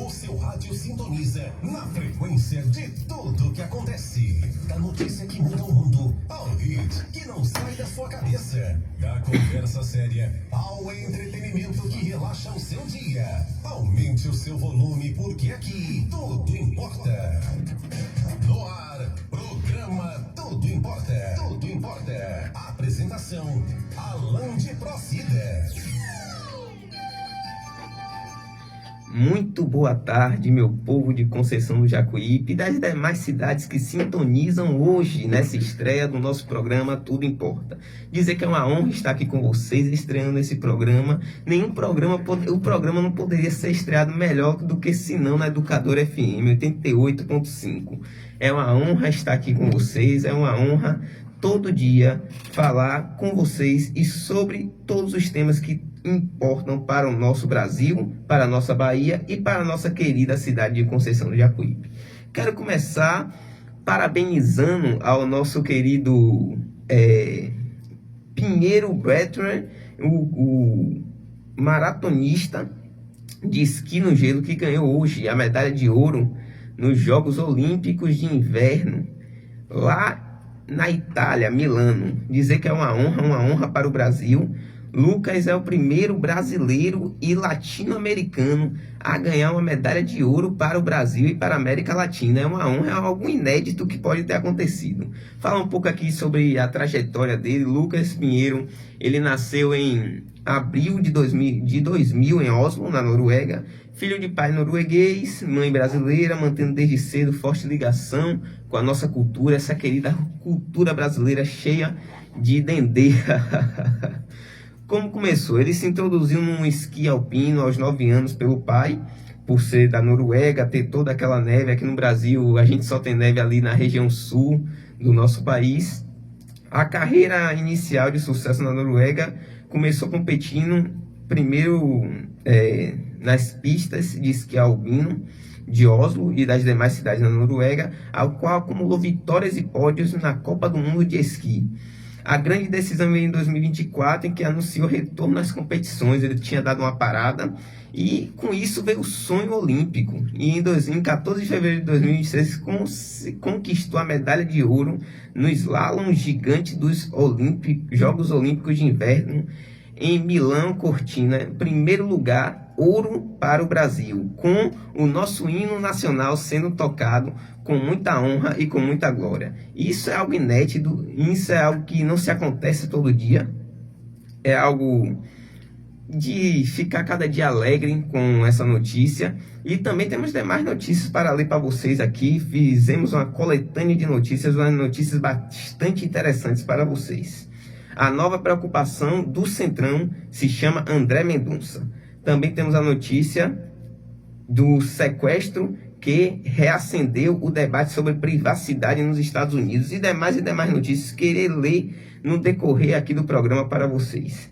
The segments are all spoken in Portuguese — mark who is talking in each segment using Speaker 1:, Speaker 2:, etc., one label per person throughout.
Speaker 1: O seu rádio sintoniza na frequência de tudo que acontece. Da notícia que muda o mundo, ao hit que não sai da sua cabeça. Da conversa séria ao entretenimento que relaxa o seu dia. Aumente o seu volume porque aqui tudo importa. No ar, programa Tudo Importa. Tudo Importa. Apresentação, Alan de Procida.
Speaker 2: Muito boa tarde, meu povo de Conceição do Jacuípe e das demais cidades que sintonizam hoje nessa estreia do nosso programa Tudo Importa. Dizer que é uma honra estar aqui com vocês, estreando esse programa. O programa não poderia ser estreado melhor do que senão na Educadora FM 88.5. É uma honra estar aqui com vocês, é uma honra todo dia falar com vocês e sobre todos os temas que importam para o nosso Brasil, para a nossa Bahia e para a nossa querida cidade de Conceição do Jacuípe. Quero começar parabenizando ao nosso querido Pinheiro Bertrand, o maratonista de esqui no gelo que ganhou hoje a medalha de ouro nos Jogos Olímpicos de Inverno, lá na Itália, Milano. Dizer que é uma honra para o Brasil. Lucas é o primeiro brasileiro e latino-americano a ganhar uma medalha de ouro para o Brasil e para a América Latina. É uma honra, é algo inédito que pode ter acontecido. Fala um pouco aqui sobre a trajetória dele. Lucas Pinheiro, ele nasceu em abril de 2000 em Oslo, na Noruega. Filho de pai norueguês, mãe brasileira, mantendo desde cedo forte ligação com a nossa cultura, essa querida cultura brasileira cheia de dendê. Como começou? Ele se introduziu num esqui alpino aos 9 anos pelo pai, por ser da Noruega, ter toda aquela neve. Aqui no Brasil a gente só tem neve ali na região sul do nosso país. A carreira inicial de sucesso na Noruega começou competindo primeiro nas pistas de esqui alpino de Oslo e das demais cidades da Noruega, ao qual acumulou vitórias e pódios na Copa do Mundo de Esqui. A grande decisão veio em 2024, em que anunciou retorno às competições. Ele tinha dado uma parada e com isso veio o sonho olímpico. E em 14 de fevereiro de 2026 conquistou a medalha de ouro no slalom gigante dos Jogos Olímpicos de Inverno em Milão Cortina. Primeiro lugar, ouro para o Brasil, com o nosso hino nacional sendo tocado com muita honra e com muita glória. Isso é algo inédito, isso é algo que não se acontece todo dia. É algo de ficar cada dia alegre com essa notícia. E também temos demais notícias para ler para vocês aqui. Fizemos uma coletânea de notícias, umas notícias bastante interessantes para vocês. A nova preocupação do Centrão se chama André Mendonça. Também temos a notícia do sequestro que reacendeu o debate sobre privacidade nos Estados Unidos e demais notícias que irei ler no decorrer aqui do programa para vocês.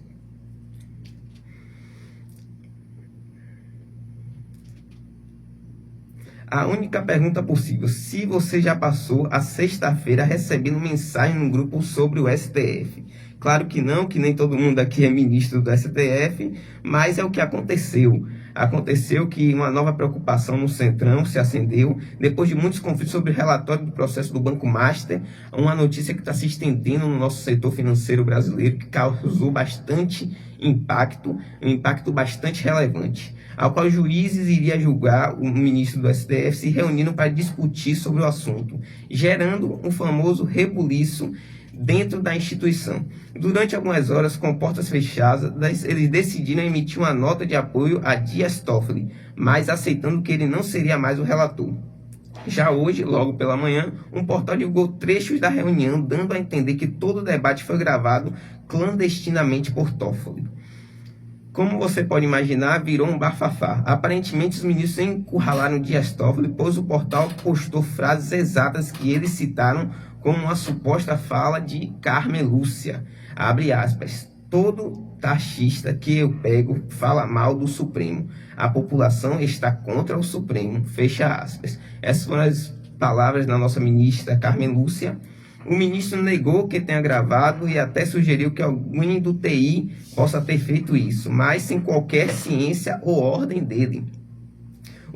Speaker 2: A única pergunta possível: se você já passou a sexta-feira recebendo mensagem no grupo sobre o STF? Claro que não, que nem todo mundo aqui é ministro do STF, mas é o que aconteceu. Aconteceu que uma nova preocupação no Centrão se acendeu, depois de muitos conflitos sobre o relatório do processo do Banco Master, uma notícia que está se estendendo no nosso setor financeiro brasileiro, que causou bastante impacto, um impacto bastante relevante, ao qual juízes iriam julgar o ministro do STF se reunindo para discutir sobre o assunto, gerando um famoso rebuliço dentro da instituição. Durante algumas horas, com portas fechadas, eles decidiram emitir uma nota de apoio a Dias Toffoli, mas aceitando que ele não seria mais o relator. Já hoje, logo pela manhã, um portal divulgou trechos da reunião, dando a entender que todo o debate foi gravado clandestinamente por Toffoli. Como você pode imaginar, virou um bafafá. Aparentemente, os ministros encurralaram Dias Toffoli, pois o portal postou frases exatas que eles citaram como uma suposta fala de Carmen Lúcia. Abre aspas: todo taxista que eu pego fala mal do Supremo. A população está contra o Supremo. Fecha aspas. Essas foram as palavras da nossa ministra Carmen Lúcia. O ministro negou que tenha gravado e até sugeriu que alguém do TI possa ter feito isso, mas sem qualquer ciência ou ordem dele.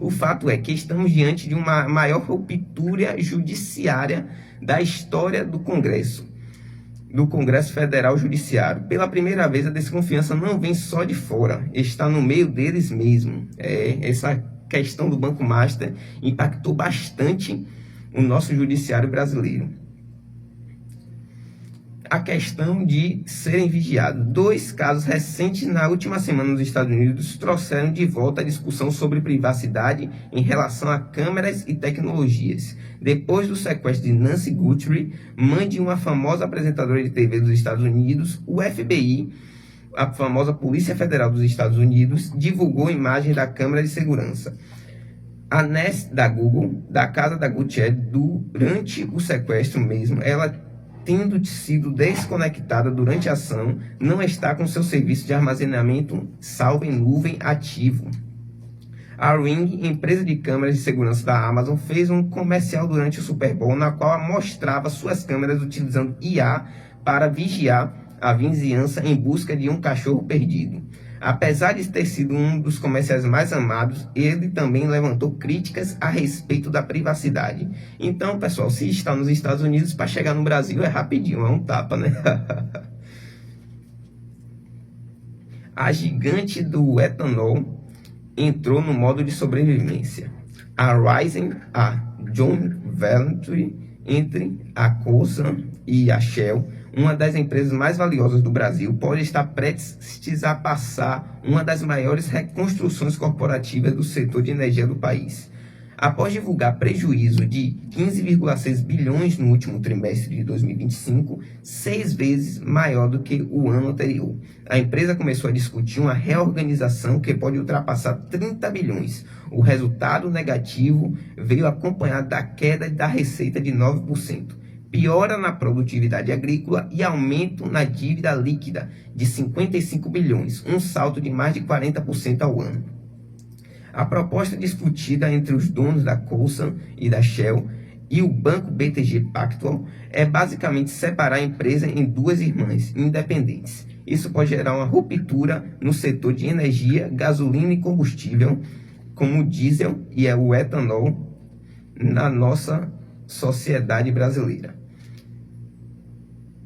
Speaker 2: O fato é que estamos diante de uma maior ruptura judiciária da história do Congresso Federal Judiciário. Pela primeira vez, a desconfiança não vem só de fora, está no meio deles mesmo. Essa questão do Banco Master impactou bastante o nosso judiciário brasileiro. A questão de serem vigiados. 2 casos recentes na última semana nos Estados Unidos trouxeram de volta a discussão sobre privacidade em relação a câmeras e tecnologias. Depois do sequestro de Nancy Guthrie, mãe de uma famosa apresentadora de TV dos Estados Unidos, o FBI, a famosa Polícia Federal dos Estados Unidos, divulgou imagens da câmera de segurança. A Nest da Google, da casa da Guthrie, durante o sequestro mesmo, ela tendo sido desconectada durante a ação, não está com seu serviço de armazenamento salvo em nuvem ativo. A Ring, empresa de câmeras de segurança da Amazon, fez um comercial durante o Super Bowl, na qual mostrava suas câmeras utilizando IA para vigiar a vizinhança em busca de um cachorro perdido. Apesar de ter sido um dos comerciais mais amados, ele também levantou críticas a respeito da privacidade. Então, pessoal, se está nos Estados Unidos, para chegar no Brasil é rapidinho, é um tapa, né? A gigante do etanol entrou no modo de sobrevivência. A Rising, a John Valentine, entre a Cosan e a Shell, uma das empresas mais valiosas do Brasil, pode estar prestes a passar uma das maiores reconstruções corporativas do setor de energia do país. Após divulgar prejuízo de 15,6 bilhões no último trimestre de 2025, 6 vezes maior do que o ano anterior, a empresa começou a discutir uma reorganização que pode ultrapassar 30 bilhões. O resultado negativo veio acompanhado da queda da receita de 9%. Piora na produtividade agrícola e aumento na dívida líquida de 55 bilhões, um salto de mais de 40% ao ano. A proposta discutida entre os donos da Cosan e da Shell e o banco BTG Pactual é basicamente separar a empresa em 2 irmãs independentes. Isso pode gerar uma ruptura no setor de energia, gasolina e combustível, como o diesel e o etanol, na nossa sociedade brasileira.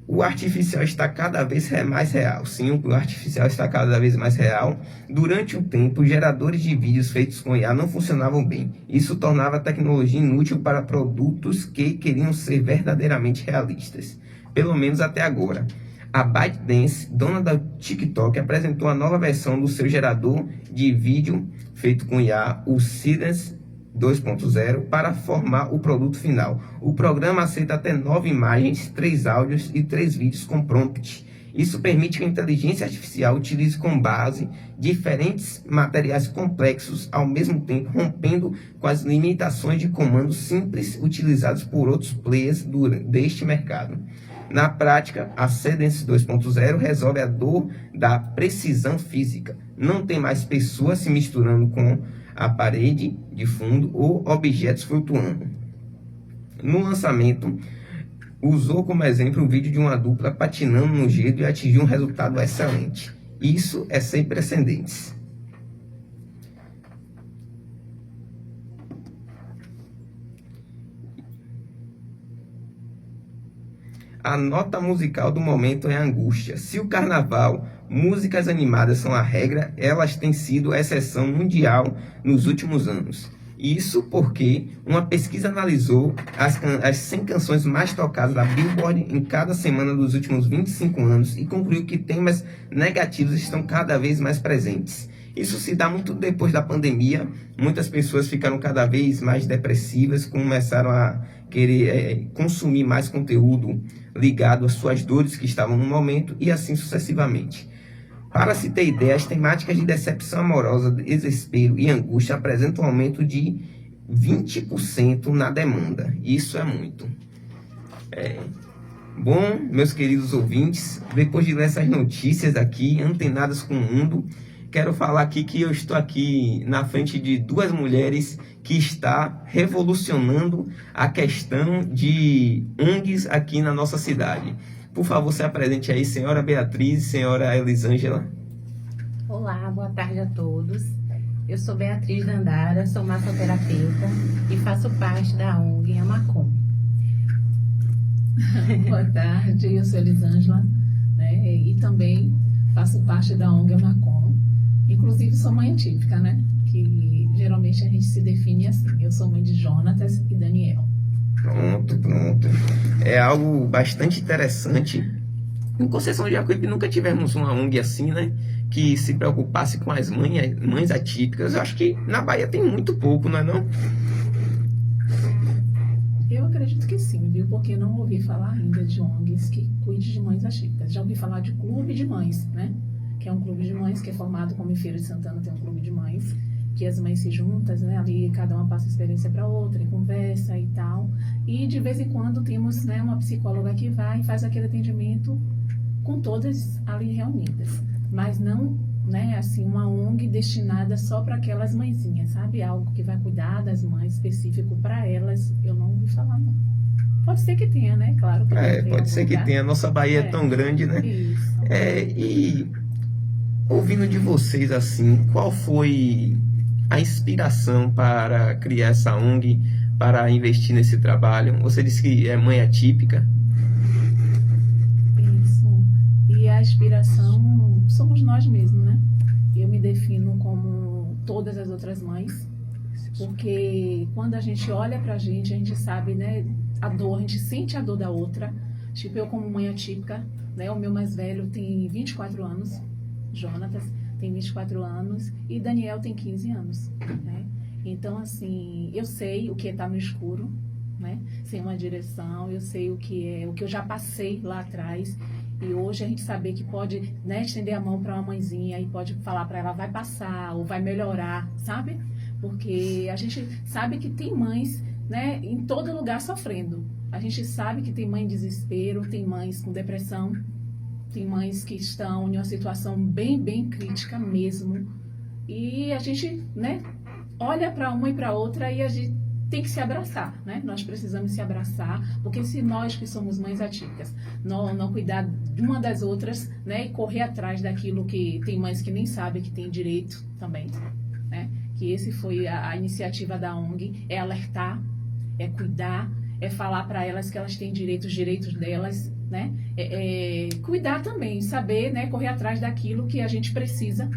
Speaker 2: O artificial está cada vez mais real. Sim, o artificial está cada vez mais real. Durante um tempo, geradores de vídeos feitos com IA não funcionavam bem. Isso tornava a tecnologia inútil para produtos que queriam ser verdadeiramente realistas. Pelo menos até agora. A ByteDance, dona da TikTok, apresentou a nova versão do seu gerador de vídeo feito com IA, o Cadence 2.0, para formar o produto final. O programa aceita até 9 imagens, 3 áudios e 3 vídeos com prompt. Isso permite que a inteligência artificial utilize como base diferentes materiais complexos, ao mesmo tempo rompendo com as limitações de comandos simples utilizados por outros players deste mercado. Na prática, a Cadence 2.0 resolve a dor da precisão física. Não tem mais pessoas se misturando com a parede de fundo ou objetos flutuando. No lançamento, usou como exemplo o vídeo de uma dupla patinando no gelo e atingiu um resultado excelente. Isso é sem precedentes. A nota musical do momento é a angústia. Se o carnaval, músicas animadas são a regra, elas têm sido a exceção mundial nos últimos anos. Isso porque uma pesquisa analisou as 100 canções mais tocadas da Billboard em cada semana dos últimos 25 anos e concluiu que temas negativos estão cada vez mais presentes. Isso se dá muito depois da pandemia. Muitas pessoas ficaram cada vez mais depressivas, começaram a querer consumir mais conteúdo ligado às suas dores que estavam no momento e assim sucessivamente. Para se ter ideia, as temáticas de decepção amorosa, desespero e angústia apresentam um aumento de 20% na demanda. Isso é muito. Bom, meus queridos ouvintes, depois de ler essas notícias aqui, antenadas com o mundo, quero falar aqui que eu estou aqui na frente de 2 mulheres que está revolucionando a questão de ONGs aqui na nossa cidade. Por favor, se apresente aí, senhora Beatriz e senhora Elisângela.
Speaker 3: Olá, boa tarde a todos. Eu sou Beatriz Dandara, sou massoterapeuta e faço parte da ONG Amacom.
Speaker 4: Boa tarde, eu sou Elisângela, né, e também faço parte da ONG Amacom. Inclusive sou mãe atípica, né, que geralmente a gente se define assim. Eu sou mãe de Jonatas e Daniel.
Speaker 2: Pronto. É algo bastante interessante. Em Conceição de Jacuípe nunca tivemos uma ONG assim, né? Que se preocupasse com as mães atípicas. Eu acho que na Bahia tem muito pouco, não é não?
Speaker 4: Eu acredito que sim, viu? Porque não ouvi falar ainda de ONGs que cuide de mães atípicas. Já ouvi falar de clube de mães, né? Que é um clube de mães que é formado, como em Feira de Santana tem um clube de mães, que as mães se juntam, né? Ali cada uma passa experiência para outra, e conversa e tal. E de vez em quando temos, né, uma psicóloga que vai e faz aquele atendimento com todas ali reunidas. Mas não, né, assim, uma ONG destinada só para aquelas mãezinhas, sabe? Algo que vai cuidar das mães específico para elas, eu não ouvi falar, não. Pode ser que tenha, né? Claro que
Speaker 2: Pode ser que tenha. A nossa Bahia é tão grande, né?
Speaker 4: Isso.
Speaker 2: E ouvindo de vocês assim, qual foi a inspiração para criar essa ONG, para investir nesse trabalho? Você disse que é mãe atípica.
Speaker 4: Isso. E a inspiração somos nós mesmos, né? Eu me defino como todas as outras mães, porque quando a gente olha pra gente, a gente sabe, né, a dor, a gente sente a dor da outra. Tipo, eu como mãe atípica, né, o meu mais velho tem 24 anos, Jonatas tem 24 anos e Daniel tem 15 anos, né? Então, assim, eu sei o que é estar no escuro, né? Sem uma direção, eu sei o que eu já passei lá atrás. E hoje a gente saber que pode, né, estender a mão para uma mãezinha e pode falar para ela, vai passar ou vai melhorar, sabe? Porque a gente sabe que tem mães, né, em todo lugar sofrendo. A gente sabe que tem mãe em desespero, tem mães com depressão, tem mães que estão em uma situação bem, bem crítica mesmo. E a gente, né, olha para uma e para outra e a gente tem que se abraçar, né? Nós precisamos se abraçar, porque se nós que somos mães atípicas não cuidar de uma das outras, né, e correr atrás daquilo que tem mães que nem sabem que tem direito também, né? Que esse foi a iniciativa da ONG, é alertar, é cuidar, é falar para elas que elas têm direitos, os direitos delas, né? Cuidar também, saber, né, correr atrás daquilo que a gente precisa,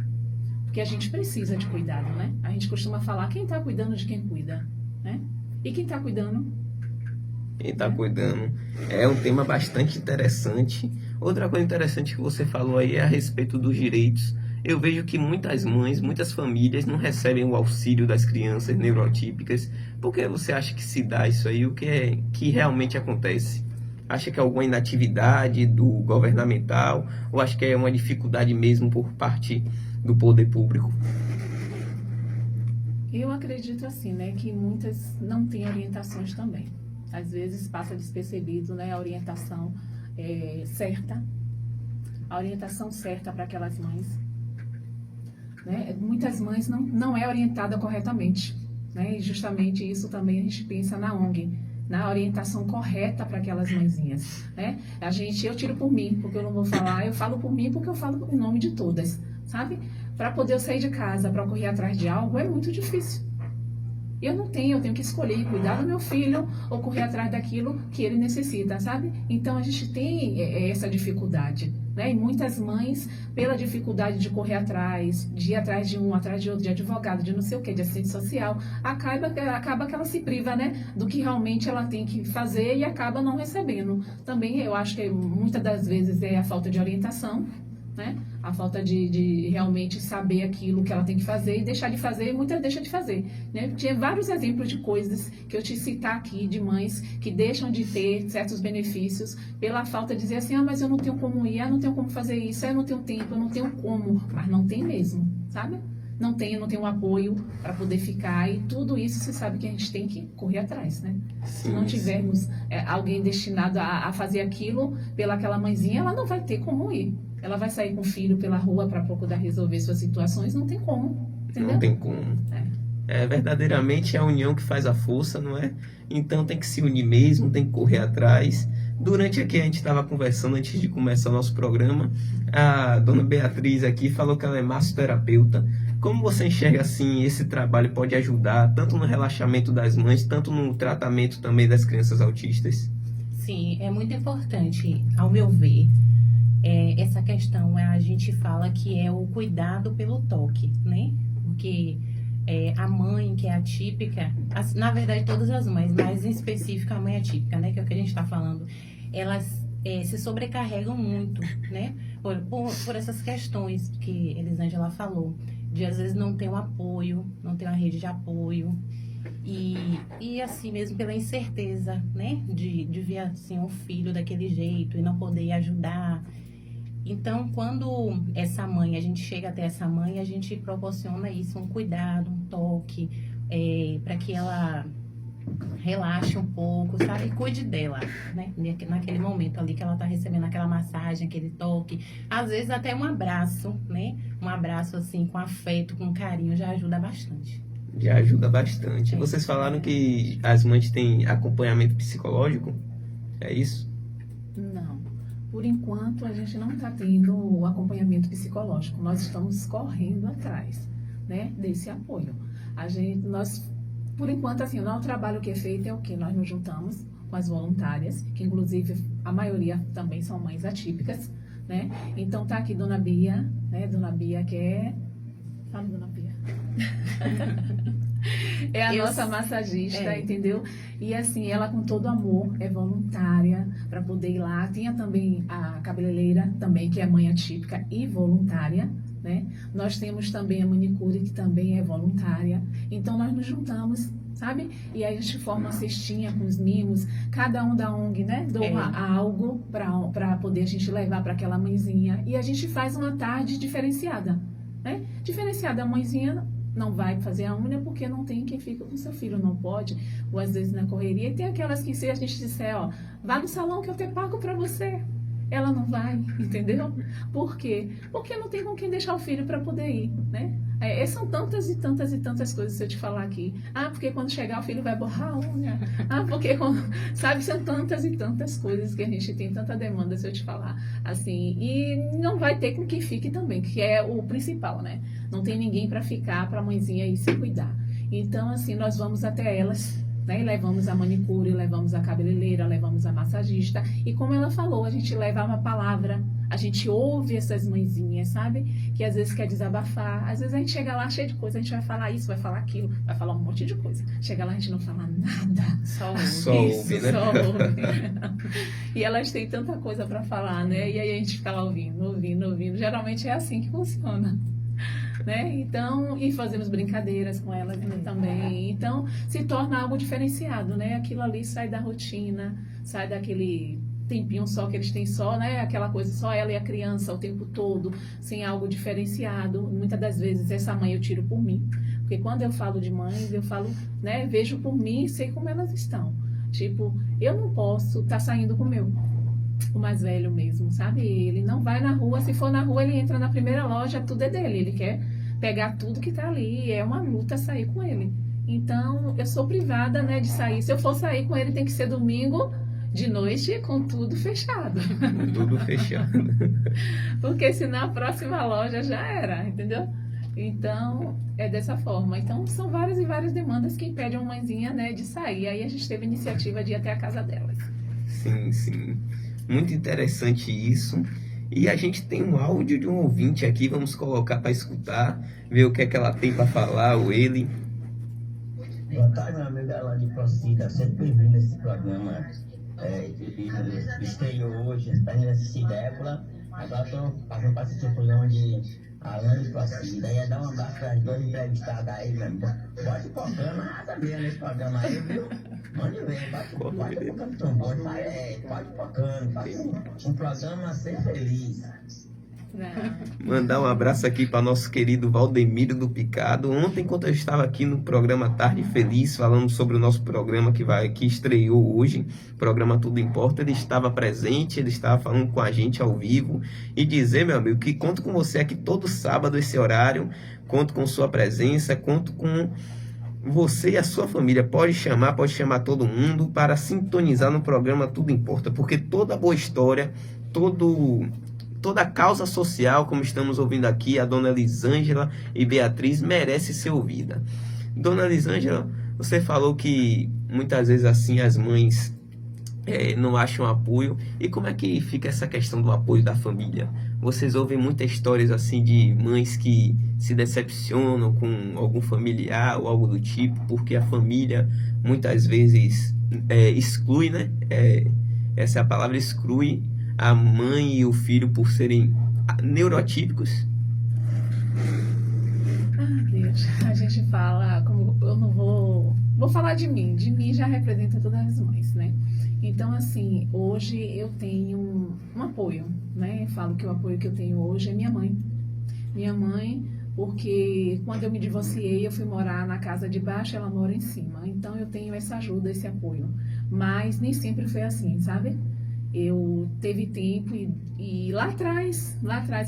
Speaker 4: porque a gente precisa de cuidado, né? A gente costuma falar quem está cuidando de quem cuida, né? E quem está cuidando?
Speaker 2: Quem está cuidando. É um tema bastante interessante. Outra coisa interessante que você falou aí é a respeito dos direitos. Eu vejo que muitas mães, muitas famílias não recebem o auxílio das crianças neurotípicas. Por que você acha que se dá isso aí? O que é que realmente acontece? Acha que é alguma inatividade do governamental? Ou acha que é uma dificuldade mesmo por parte do poder público?
Speaker 4: Eu acredito assim, né, que muitas não têm orientações também. Às vezes passa despercebido, né, a orientação certa, a orientação certa para aquelas mães. Né? Muitas mães não é orientada corretamente, né? E justamente isso também a gente pensa na ONG, na orientação correta para aquelas mãezinhas, né? Eu tiro por mim, porque eu não vou falar, eu falo por mim porque eu falo em nome de todas, sabe? Para poder eu sair de casa, para correr atrás de algo, é muito difícil. Eu tenho que escolher cuidar do meu filho ou correr atrás daquilo que ele necessita, sabe? Então a gente tem essa dificuldade, né? E muitas mães, pela dificuldade de correr atrás, de ir atrás de um, atrás de outro, de advogado, de não sei o que, de assistente social, acaba que ela se priva, né, do que realmente ela tem que fazer e acaba não recebendo. Também eu acho que muitas das vezes é a falta de orientação, né? A falta de realmente saber aquilo que ela tem que fazer e deixar de fazer, e muitas deixam de fazer, né? Tinha vários exemplos de coisas que eu te citar aqui, de mães que deixam de ter certos benefícios pela falta de dizer assim, mas eu não tenho como ir, não tenho como fazer isso, eu não tenho tempo, eu não tenho como, mas não tem mesmo, sabe? Não tem um apoio para poder ficar, e tudo isso você sabe que a gente tem que correr atrás, né? Se não tivermos alguém destinado a fazer aquilo pelaquela mãezinha, ela não vai ter como ir. Ela vai sair com o filho pela rua para procurar resolver suas situações, não tem como, entendeu?
Speaker 2: Não tem como. Verdadeiramente é a união que faz a força, não é? Então tem que se unir mesmo, tem que correr atrás, Durante aqui a gente estava conversando antes de começar o nosso programa, a dona Beatriz aqui falou que ela é massoterapeuta. Como você enxerga assim esse trabalho pode ajudar tanto no relaxamento das mães, tanto no tratamento também das crianças autistas?
Speaker 3: Sim, é muito importante, ao meu ver, essa questão. A gente fala que é o cuidado pelo toque, né? Porque a mãe que é atípica, na verdade todas as mães, mas em específico a mãe atípica, né? Que é o que a gente está falando, elas se sobrecarregam muito, né? Por essas questões que Elisângela falou, de às vezes não ter um apoio, não ter uma rede de apoio. E assim mesmo pela incerteza, né, de ver assim um filho daquele jeito e não poder ajudar. Então, quando a gente chega até essa mãe, a gente proporciona isso, um cuidado, um toque, para que ela relaxe um pouco, sabe, e cuide dela, né, naquele momento ali que ela tá recebendo aquela massagem, aquele toque, às vezes até um abraço, né, um abraço assim com afeto, com carinho, já ajuda bastante.
Speaker 2: Já ajuda bastante. Vocês falaram que as mães têm acompanhamento psicológico? É isso?
Speaker 4: Não. Por enquanto, a gente não está tendo o acompanhamento psicológico. Nós estamos correndo atrás, né, desse apoio. Por enquanto, assim, o nosso trabalho que é feito é o quê? Nós nos juntamos com as voluntárias, que inclusive a maioria também são mães atípicas, né? Então tá aqui Dona Bia, né? Dona Bia que é... Fala, Dona Bia. É a nossa massagista, entendeu? E assim, ela com todo amor é voluntária para poder ir lá. Tinha também a cabeleireira também, que é mãe atípica e voluntária, né? Nós temos também a manicure, que também é voluntária. Então nós nos juntamos, sabe? E aí a gente forma uma cestinha com os mimos, cada um da ONG, né? Doa algo para poder a gente levar para aquela mãezinha. E a gente faz uma tarde diferenciada, né? Diferenciada, a mãezinha não vai fazer a unha porque não tem quem fica com seu filho, não pode, ou às vezes na correria. E tem aquelas que se a gente disser, ó, vá no salão que eu te pago para você, ela não vai, entendeu? Por quê? Porque não tem com quem deixar o filho para poder ir, né? São tantas e tantas e tantas coisas se eu te falar aqui. Ah, porque quando chegar o filho vai borrar a unha. Ah, porque, sabe, são tantas e tantas coisas que a gente tem tanta demanda, se eu te falar. Assim, e não vai ter com quem fique também, que é o principal, né? Não tem ninguém para ficar, para a mãezinha ir se cuidar. Então, assim, nós vamos até elas, né? Levamos a manicure, levamos a cabeleireira, levamos a massagista. E como ela falou, a gente leva uma palavra, a gente ouve essas mãezinhas, sabe? Que às vezes quer desabafar. Às vezes a gente chega lá cheio de coisa, a gente vai falar isso, vai falar aquilo, vai falar um monte de coisa. Chega lá, a gente não fala nada.
Speaker 3: Só
Speaker 2: ouve, né?
Speaker 4: Só ouve. E elas têm tanta coisa para falar, né? E aí a gente fica lá ouvindo. Geralmente é assim que funciona. Né? Então, e fazemos brincadeiras com elas também. Então, se torna algo diferenciado, né? Aquilo ali sai da rotina, sai daquele tempinho só que eles têm só, né? Aquela coisa só ela e a criança o tempo todo, sem algo diferenciado. Muitas das vezes essa mãe eu tiro por mim, porque quando eu falo de mães, eu falo, né? Vejo por mim e sei como elas estão. Tipo, eu não posso estar saindo com o mais velho mesmo, sabe? Ele não vai na rua, se for na rua ele entra na primeira loja, tudo é dele, ele quer pegar tudo que tá ali, é uma luta sair com ele. Então, eu sou privada, né, de sair. Se eu for sair com ele, tem que ser domingo de noite com tudo fechado.
Speaker 2: Tudo fechado.
Speaker 4: Porque senão a próxima loja já era, entendeu? Então, é dessa forma. Então, são várias e várias demandas que impedem uma mãezinha, né, de sair. Aí a gente teve a iniciativa de ir até a casa delas.
Speaker 2: Sim, sim. Muito interessante isso. E a gente tem um áudio de um ouvinte aqui, vamos colocar para escutar, ver o que é que ela tem para falar, ou ele.
Speaker 5: Boa tarde, meu amigo Alain de Procida, sempre bem-vindo a esse programa. Estreou hoje, está indo assistir Débora, agora estou passando para assistir o programa de Alain de Procida. Ia dar um abraço para as duas entrevistadas aí mesmo. Bote programa, sabia nesse programa aí, viu? Mande ver, bate tocando trombone, bate tocando, faz um programa ser feliz.
Speaker 2: Mandar um abraço aqui para nosso querido Valdemiro do Picado. Ontem, enquanto eu estava aqui no programa Tarde Feliz, falando sobre o nosso programa que estreou hoje, programa Tudo Importa, ele estava presente, ele estava falando com a gente ao vivo e dizer, meu amigo, que conto com você aqui todo sábado, esse horário, conto com sua presença, conto com você e a sua família pode chamar todo mundo para sintonizar no programa Tudo Importa, porque toda boa história, toda causa social, como estamos ouvindo aqui, a dona Elisângela e Beatriz, merece ser ouvida. Dona Elisângela, você falou que muitas vezes assim as mães não acham apoio. E como é que fica essa questão do apoio da família? Vocês ouvem muitas histórias assim de mães que se decepcionam com algum familiar ou algo do tipo, porque a família muitas vezes exclui, né? Essa é a palavra, exclui a mãe e o filho por serem neurotípicos.
Speaker 4: Deus, a gente fala, como eu não vou falar de mim já representa todas as mães, né? Então, assim, hoje eu tenho um apoio, né? Eu falo que o apoio que eu tenho hoje é minha mãe. Minha mãe, porque quando eu me divorciei, eu fui morar na casa de baixo, ela mora em cima. Então, eu tenho essa ajuda, esse apoio. Mas nem sempre foi assim, sabe? Eu teve tempo e lá atrás,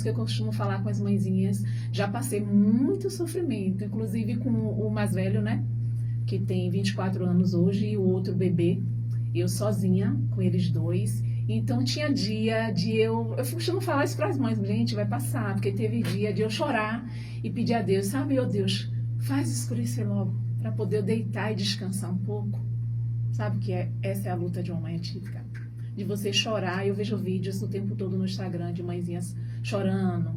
Speaker 4: que eu costumo falar com as mãezinhas, já passei muito sofrimento, inclusive com o mais velho, né? Que tem 24 anos hoje, e o outro bebê, eu sozinha com eles dois. Então tinha dia de eu costumo falar isso para as mães, gente, vai passar, porque teve dia de eu chorar e pedir a Deus, sabe, ô Deus, faz escurecer logo, para poder eu deitar e descansar um pouco. Sabe que essa é a luta de uma mãe atípica. De você chorar, eu vejo vídeos o tempo todo no Instagram de mãezinhas chorando,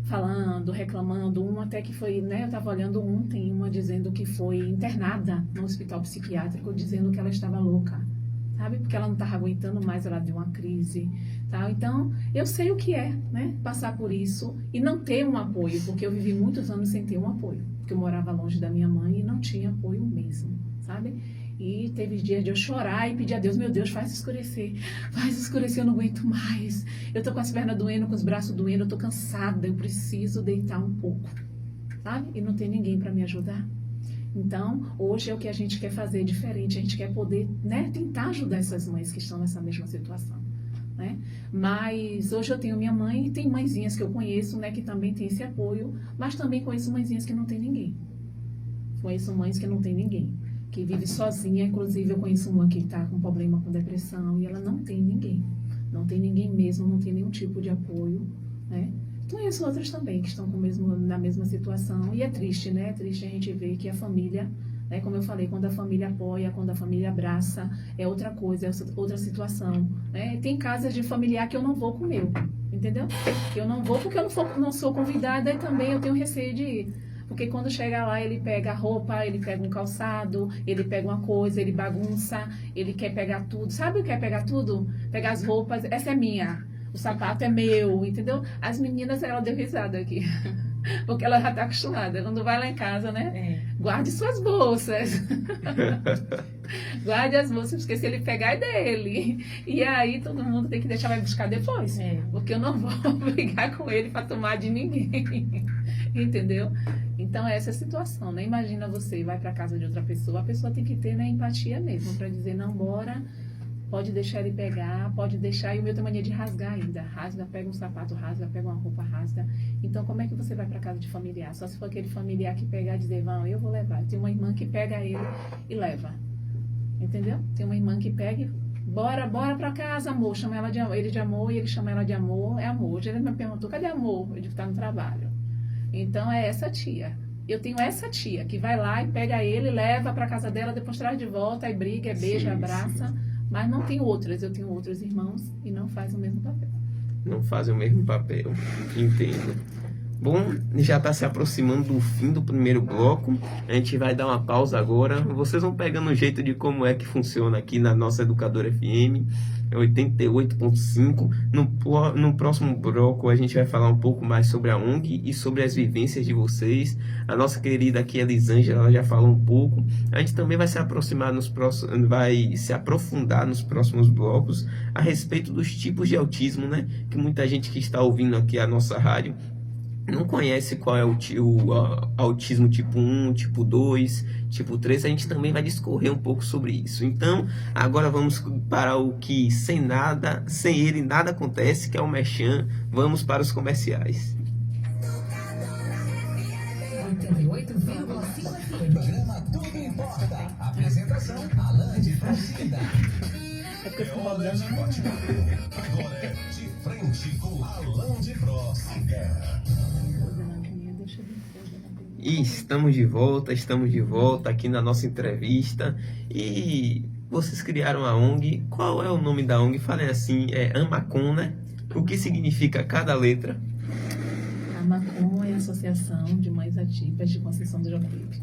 Speaker 4: falando, reclamando, uma até que foi, né, eu estava olhando ontem, uma dizendo que foi internada no hospital psiquiátrico, dizendo que ela estava louca, sabe, porque ela não estava aguentando mais, ela deu uma crise, tá? Então, eu sei o que é, né, passar por isso e não ter um apoio, porque eu vivi muitos anos sem ter um apoio, porque eu morava longe da minha mãe e não tinha apoio mesmo, sabe? E teve dias de eu chorar e pedir a Deus, meu Deus, faz escurecer, eu não aguento mais. Eu tô com as pernas doendo, com os braços doendo, eu tô cansada, eu preciso deitar um pouco, sabe? E não tem ninguém para me ajudar. Então, hoje é o que a gente quer fazer diferente, a gente quer poder, né, tentar ajudar essas mães que estão nessa mesma situação, né? Mas hoje eu tenho minha mãe e tem mãezinhas que eu conheço, né, que também tem esse apoio, mas também conheço mãezinhas que não tem ninguém. Conheço mães que não tem ninguém, que vive sozinha, inclusive eu conheço uma que está com problema com depressão e ela não tem ninguém mesmo, não tem nenhum tipo de apoio, né? Conheço outras também que estão na mesma situação e é triste, né? É triste a gente ver que a família, né, como eu falei, quando a família apoia, quando a família abraça, é outra coisa, é outra situação, né? Tem casas de familiar que eu não vou com o meu, entendeu? Eu não vou porque eu não sou convidada e também eu tenho receio de ir. Porque quando chega lá, ele pega a roupa, ele pega um calçado, ele pega uma coisa, ele bagunça, ele quer pegar tudo. Sabe o que é pegar tudo? Pegar as roupas, essa é minha, o sapato é meu, entendeu? As meninas, ela deu risada aqui, porque ela já está acostumada. Quando vai lá em casa, né? Guarde suas bolsas. Guarde as bolsas, porque se ele pegar é dele. E aí todo mundo tem que deixar, vai buscar depois. Porque eu não vou brigar com ele para tomar de ninguém. Entendeu? Então essa é a situação, né? Imagina você vai para casa de outra pessoa, a pessoa tem que ter, né, empatia mesmo, para dizer, não, bora, pode deixar ele pegar, pode deixar, e o meu tem mania de rasgar ainda, rasga, pega um sapato, rasga, pega uma roupa, rasga. Então como é que você vai para casa de familiar? Só se for aquele familiar que pegar e dizer, vão, eu vou levar. Tem uma irmã que pega ele e leva, entendeu? Tem uma irmã que pega e bora pra casa, amor, chama ela ele de amor, e ele chama ela de amor, é amor. Hoje ele me perguntou, cadê amor? Eu digo, tá no trabalho. Então é essa tia. Eu tenho essa tia que vai lá e pega ele, leva para casa dela, depois traz de volta, aí briga, beija, abraça. Sim. Mas não tem outras. Eu tenho outros irmãos e não fazem o mesmo papel.
Speaker 2: Não fazem o mesmo papel. Entendo. Bom, já está se aproximando do fim do primeiro bloco. A gente vai dar uma pausa agora. Vocês vão pegando o jeito de como é que funciona aqui na nossa Educadora FM 88.5. No próximo bloco a gente vai falar um pouco mais sobre a ONG e sobre as vivências de vocês. A nossa querida aqui, Elisângela, já falou um pouco. A gente também vai se aproximar vai se aprofundar nos próximos blocos a respeito dos tipos de autismo, né? Que muita gente que está ouvindo aqui a nossa rádio não conhece qual é o autismo tipo 1, tipo 2, tipo 3, a gente também vai discorrer um pouco sobre isso. Então, agora vamos para o que sem ele nada acontece, que é o Merchan. Vamos para os comerciais.
Speaker 6: 88.5 98,5 FM. Programa Tudo Importa. Apresentação, Alain de Procida.
Speaker 4: É porque eu fico
Speaker 1: Hora
Speaker 4: rodando.
Speaker 1: de bate-papo. Agora é De Frente com Alain de Procida.
Speaker 4: Deixa eu ver.
Speaker 2: E estamos de volta aqui na nossa entrevista. E vocês criaram a ONG. Qual é o nome da ONG? Falem assim, é Amacon, né? O que significa cada letra?
Speaker 4: A Amacon é a Associação de Mães Atípicas de Conceição do Jacuípe.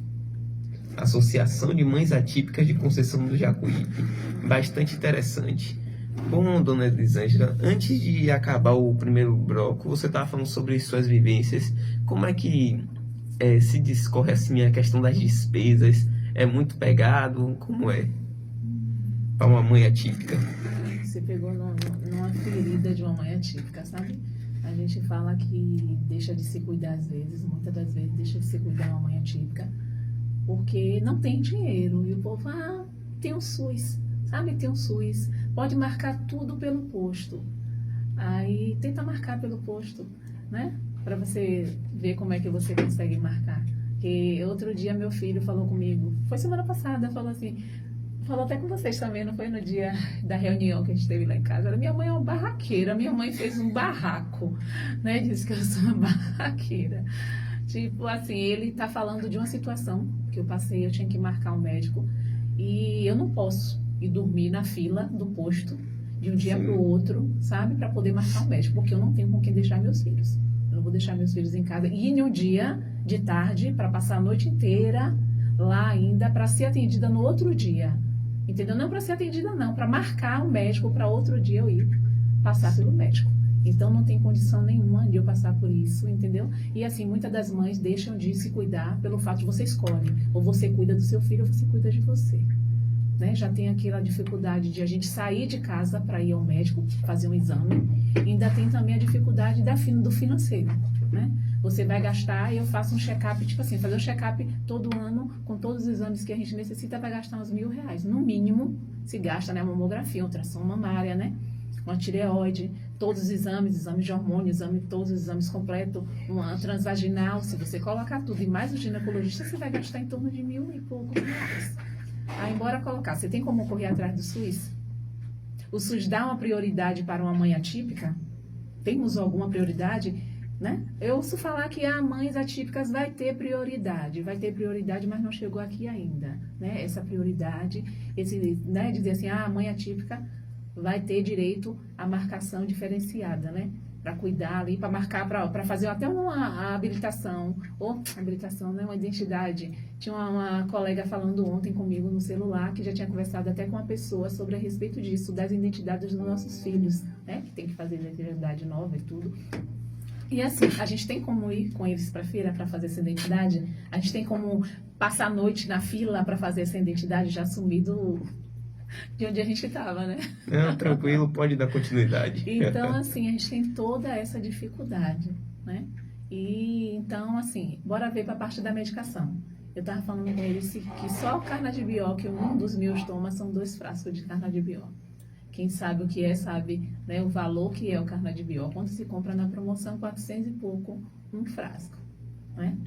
Speaker 2: Associação de Mães Atípicas de Conceição do Jacuípe. Bastante interessante. Bom, dona Elisângela, antes de acabar o primeiro bloco, você estava falando sobre suas vivências. Como é que se discorre assim a questão das despesas? É muito pegado? Como é para uma mãe atípica?
Speaker 4: Você pegou numa ferida de uma mãe atípica, sabe? A gente fala que deixa de se cuidar às vezes, muitas das vezes deixa de se cuidar uma mãe atípica, porque não tem dinheiro. E o povo, tem um SUS, sabe? Tem um SUS. Pode marcar tudo pelo posto. Aí tenta marcar pelo posto, né? Para você ver como é que você consegue marcar. Porque outro dia meu filho falou comigo, foi semana passada, falou assim, falou até com vocês também, não foi no dia da reunião que a gente teve lá em casa. Minha mãe é uma barraqueira, minha mãe fez um barraco, né? Disse que eu sou uma barraqueira. Tipo assim, ele tá falando de uma situação que eu passei, eu tinha que marcar um médico e eu não posso ir dormir na fila do posto de um dia para o outro, sabe? Para poder marcar um médico, porque eu não tenho com quem deixar meus filhos. Eu não vou deixar meus filhos em casa. E em um dia de tarde, para passar a noite inteira lá ainda, para ser atendida no outro dia. Entendeu? Não para ser atendida, não. Para marcar um médico para outro dia eu ir passar pelo médico. Então não tem condição nenhuma de eu passar por isso, entendeu? E assim, muitas das mães deixam de se cuidar pelo fato de você escolhe. Ou você cuida do seu filho ou você cuida de você. Né? Já tem aquela dificuldade de a gente sair de casa para ir ao médico, fazer um exame. E ainda tem também a dificuldade do financeiro, né? Você vai gastar e eu faço um check-up, tipo assim, fazer um check-up todo ano, com todos os exames que a gente necessita, vai gastar uns R$1.000. No mínimo, se gasta, né? Mamografia, ultrassom mamária, né? Uma tireoide, todos os exames de hormônio, todos os exames completos, uma transvaginal. Se você colocar tudo e mais o ginecologista, você vai gastar em torno de R$1.000 e poucos. Aí, bora colocar. Você tem como correr atrás do SUS? O SUS dá uma prioridade para uma mãe atípica? Temos alguma prioridade? Né? Eu ouço falar que mães atípicas vai ter prioridade, mas não chegou aqui ainda. Né? Essa prioridade, né, dizer assim, a mãe atípica vai ter direito à marcação diferenciada, né? Para cuidar ali, para marcar, para fazer até uma habilitação, ou habilitação, né? Uma identidade. Tinha uma colega falando ontem comigo no celular, que já tinha conversado até com uma pessoa sobre a respeito disso, das identidades dos nossos filhos, né? Que tem que fazer identidade nova e tudo. E assim, a gente tem como ir com eles para a feira para fazer essa identidade? A gente tem como passar a noite na fila para fazer essa identidade já sumido de onde a gente estava, né?
Speaker 2: Não, tranquilo, pode dar continuidade.
Speaker 4: Então, assim, a gente tem toda essa dificuldade, né? E, então, assim, bora ver para a parte da medicação. Eu estava falando com eles que só o Carnagibiol, que um dos meus toma, são 2 frascos de Carnagibiol. Quem sabe o que é, sabe, né, o valor que é o Carnagibiol. Quando se compra na promoção, 400 e pouco um frasco, né?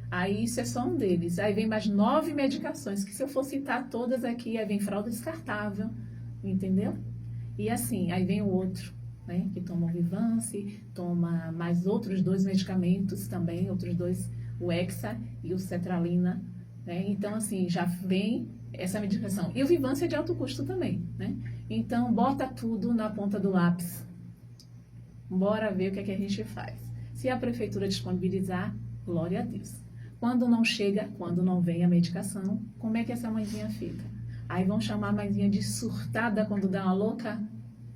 Speaker 4: Aí isso é só um deles. Aí vem mais 9 medicações, que se eu for citar todas aqui, aí vem fralda descartável, entendeu? E assim, aí vem o outro, né, que toma o Vivance, toma mais outros 2 medicamentos também, outros 2, o Hexa e o Cetralina, né? Então, assim, já vem essa medicação. E o Vivance é de alto custo também, né? Então, bota tudo na ponta do lápis. Bora ver o que é que a gente faz. Se a prefeitura disponibilizar, glória a Deus. Quando não chega, quando não vem a medicação, como é que essa mãezinha fica? Aí vão chamar a mãezinha de surtada quando dá uma louca?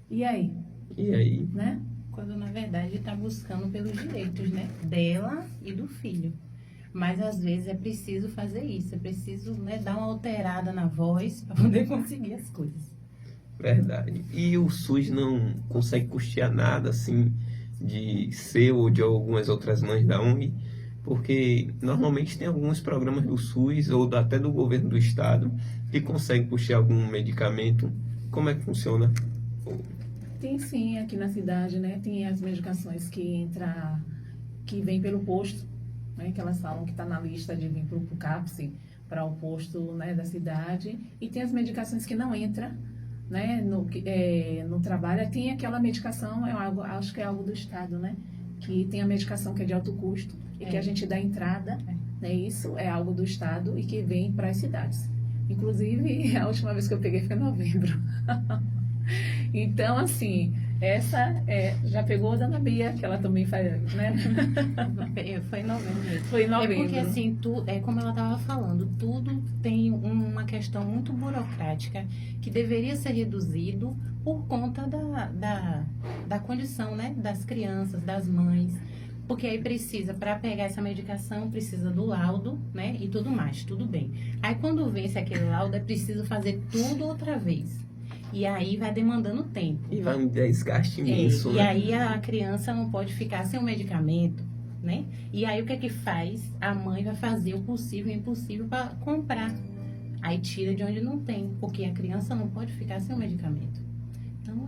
Speaker 4: E aí?
Speaker 2: E aí?
Speaker 4: Né?
Speaker 3: Quando, na verdade, está buscando pelos direitos, né? Dela e do filho. Mas, às vezes, é preciso fazer isso. É preciso, né, dar uma alterada na voz para poder conseguir as coisas.
Speaker 2: Verdade. E o SUS não consegue custear nada, assim, de seu ou de algumas outras mães da ONG? Porque normalmente tem alguns programas do SUS ou até do governo do estado que conseguem custear algum medicamento. Como é que funciona?
Speaker 4: Tem sim, aqui na cidade, né? Tem as medicações que vem pelo posto, né, que elas falam que está na lista de vir para o CAPS, para o posto, né, da cidade, e tem as medicações que não entram, né, no trabalho. Tem aquela medicação, acho que é algo do Estado, né, que tem a medicação que é de alto custo e que a gente dá entrada, né, isso é algo do Estado e que vem para as cidades. Inclusive, a última vez que eu peguei foi em novembro. Então, assim, essa já pegou a Dona Bia, que ela também faz, né?
Speaker 3: Foi em novembro mesmo.
Speaker 4: Foi em novembro.
Speaker 3: É porque, assim, como ela estava falando, tudo tem uma questão muito burocrática que deveria ser reduzido por conta da condição, né? Das crianças, das mães. Porque aí precisa, para pegar essa medicação, precisa do laudo, né? E tudo mais, tudo bem. Aí quando vence aquele laudo, é preciso fazer tudo outra vez. E aí vai demandando tempo.
Speaker 2: E vai um desgaste imenso,
Speaker 3: E
Speaker 2: né?
Speaker 3: aí a criança não pode ficar sem o medicamento, né? E aí o que é que faz? A mãe vai fazer o possível e o impossível para comprar. Aí tira de onde não tem, porque a criança não pode ficar sem o medicamento. Então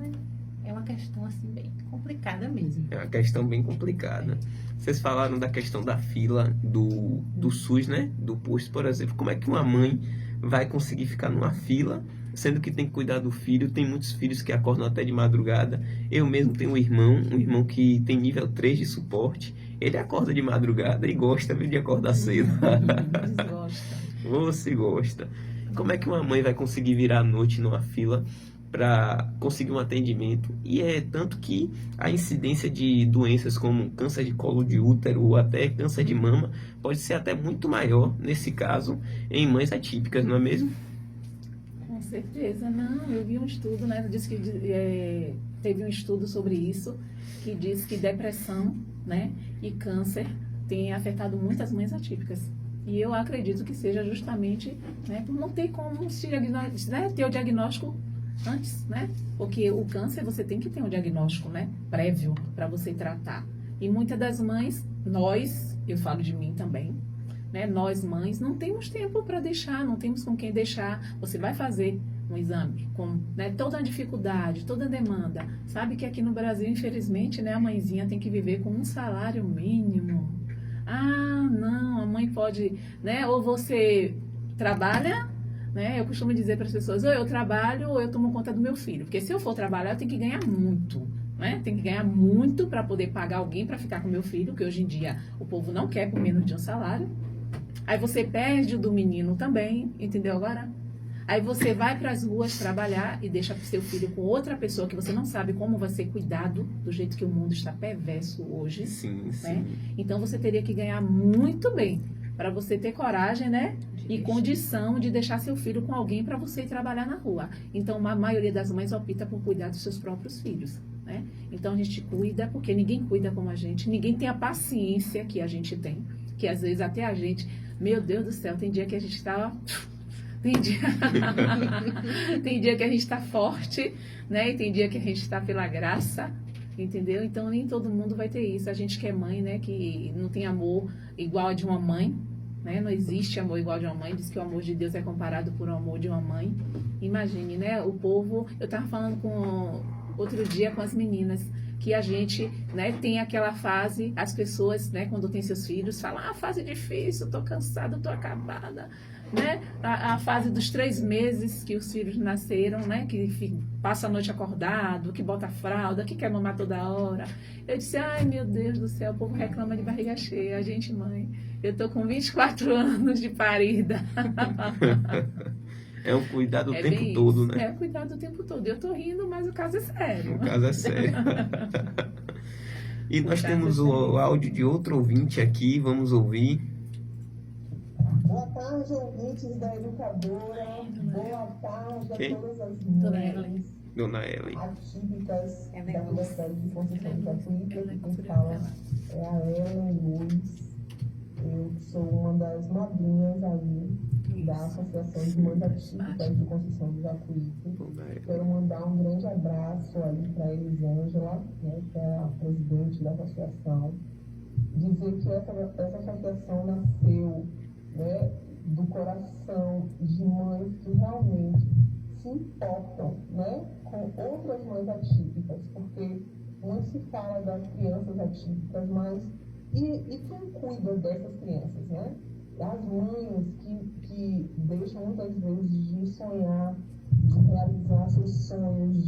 Speaker 3: é uma questão assim bem complicada mesmo.
Speaker 2: É uma questão bem complicada. Vocês falaram da questão da fila do SUS, né? Do posto, por exemplo. Como é que uma mãe vai conseguir ficar numa fila, sendo que tem que cuidar do filho? Tem muitos filhos que acordam até de madrugada. Eu mesmo tenho um irmão que tem nível 3 de suporte. Ele acorda de madrugada e gosta, viu, de acordar cedo.
Speaker 4: Desgosta.
Speaker 2: Você gosta. Como é que uma mãe vai conseguir virar à noite numa fila para conseguir um atendimento? E é tanto que a incidência de doenças como câncer de colo de útero ou até câncer de mama pode ser até muito maior, nesse caso, em mães atípicas, não é mesmo?
Speaker 4: Com certeza, não. Eu vi um estudo, né? Diz que teve um estudo sobre isso, que diz que depressão, né, e câncer tem afetado muitas mães atípicas. E eu acredito que seja justamente, né, por não ter como ter o diagnóstico antes, né? Porque o câncer você tem que ter um diagnóstico, né, prévio para você tratar. E muitas das mães, eu falo de mim também, né, nós mães não temos tempo para deixar, não temos com quem deixar. Você vai fazer um exame com, né, toda a dificuldade, toda a demanda. Sabe que aqui no Brasil, infelizmente, né, a mãezinha tem que viver com um salário mínimo. Ah, não, a mãe pode, né, ou você trabalha, né, eu costumo dizer para as pessoas, ou eu trabalho ou eu tomo conta do meu filho. Porque se eu for trabalhar, eu tenho que ganhar muito, né? Tem que ganhar muito para poder pagar alguém para ficar com meu filho, que hoje em dia o povo não quer por menos de um salário. Aí você perde o do menino também, entendeu agora? Aí você vai para as ruas trabalhar e deixa seu filho com outra pessoa que você não sabe como vai ser cuidado, do jeito que o mundo está perverso hoje.
Speaker 2: Sim, sim.
Speaker 4: Né? Então você teria que ganhar muito bem para você ter coragem, né? E condição de deixar seu filho com alguém para você ir trabalhar na rua. Então a maioria das mães opta por cuidar dos seus próprios filhos. Né? Então a gente cuida, porque ninguém cuida como a gente, ninguém tem a paciência que a gente tem, que às vezes até a gente, meu Deus do céu, tem dia que a gente está... Tem dia que a gente está forte, né? E tem dia que a gente está pela graça, entendeu? Então nem todo mundo vai ter isso. A gente que é mãe, né? Que não tem amor igual a de uma mãe, né? Não existe amor igual a de uma mãe. Diz que o amor de Deus é comparado por o amor de uma mãe. Imagine, né? O povo... Eu estava falando outro dia com as meninas que a gente, né, tem aquela fase, as pessoas, né, quando tem seus filhos, falam, fase difícil, tô cansada, tô acabada, né, a fase dos 3 meses que os filhos nasceram, né, que passa a noite acordado, que bota fralda, que quer mamar toda hora. Eu disse, ai meu Deus do céu, o povo reclama de barriga cheia, a gente mãe, eu tô com 24 anos de parida.
Speaker 2: É um cuidado o tempo todo, né?
Speaker 4: É um cuidado o tempo todo. Eu tô rindo, mas o caso é sério.
Speaker 2: O caso é sério. E nós temos o áudio de outro ouvinte aqui, vamos ouvir.
Speaker 7: Boa tarde, ouvintes da Educadora. Boa tarde a
Speaker 2: Quem?
Speaker 7: todas as
Speaker 3: Dona Ellen.
Speaker 7: mães
Speaker 2: Dona Ellen.
Speaker 7: atípicas
Speaker 3: É
Speaker 7: da Universidade de Conceição de Jacuípe.
Speaker 3: Ela é
Speaker 7: Quem fala
Speaker 3: ela.
Speaker 7: é a Ellen Luiz. Eu sou uma das madrinhas aí da Associação de Mães Atípicas de Conceição de Jacuípe.
Speaker 2: Dona Ellen.
Speaker 7: Quero mandar um grande abraço aí para Elisângela, né, que é a presidente da associação. Dizer que essa associação nasceu, né, do coração de mães que realmente se importam, né, com outras mães atípicas, porque muito se fala das crianças atípicas, mas E quem cuida dessas crianças, né? As mães que deixam muitas vezes de sonhar, de realizar seus sonhos,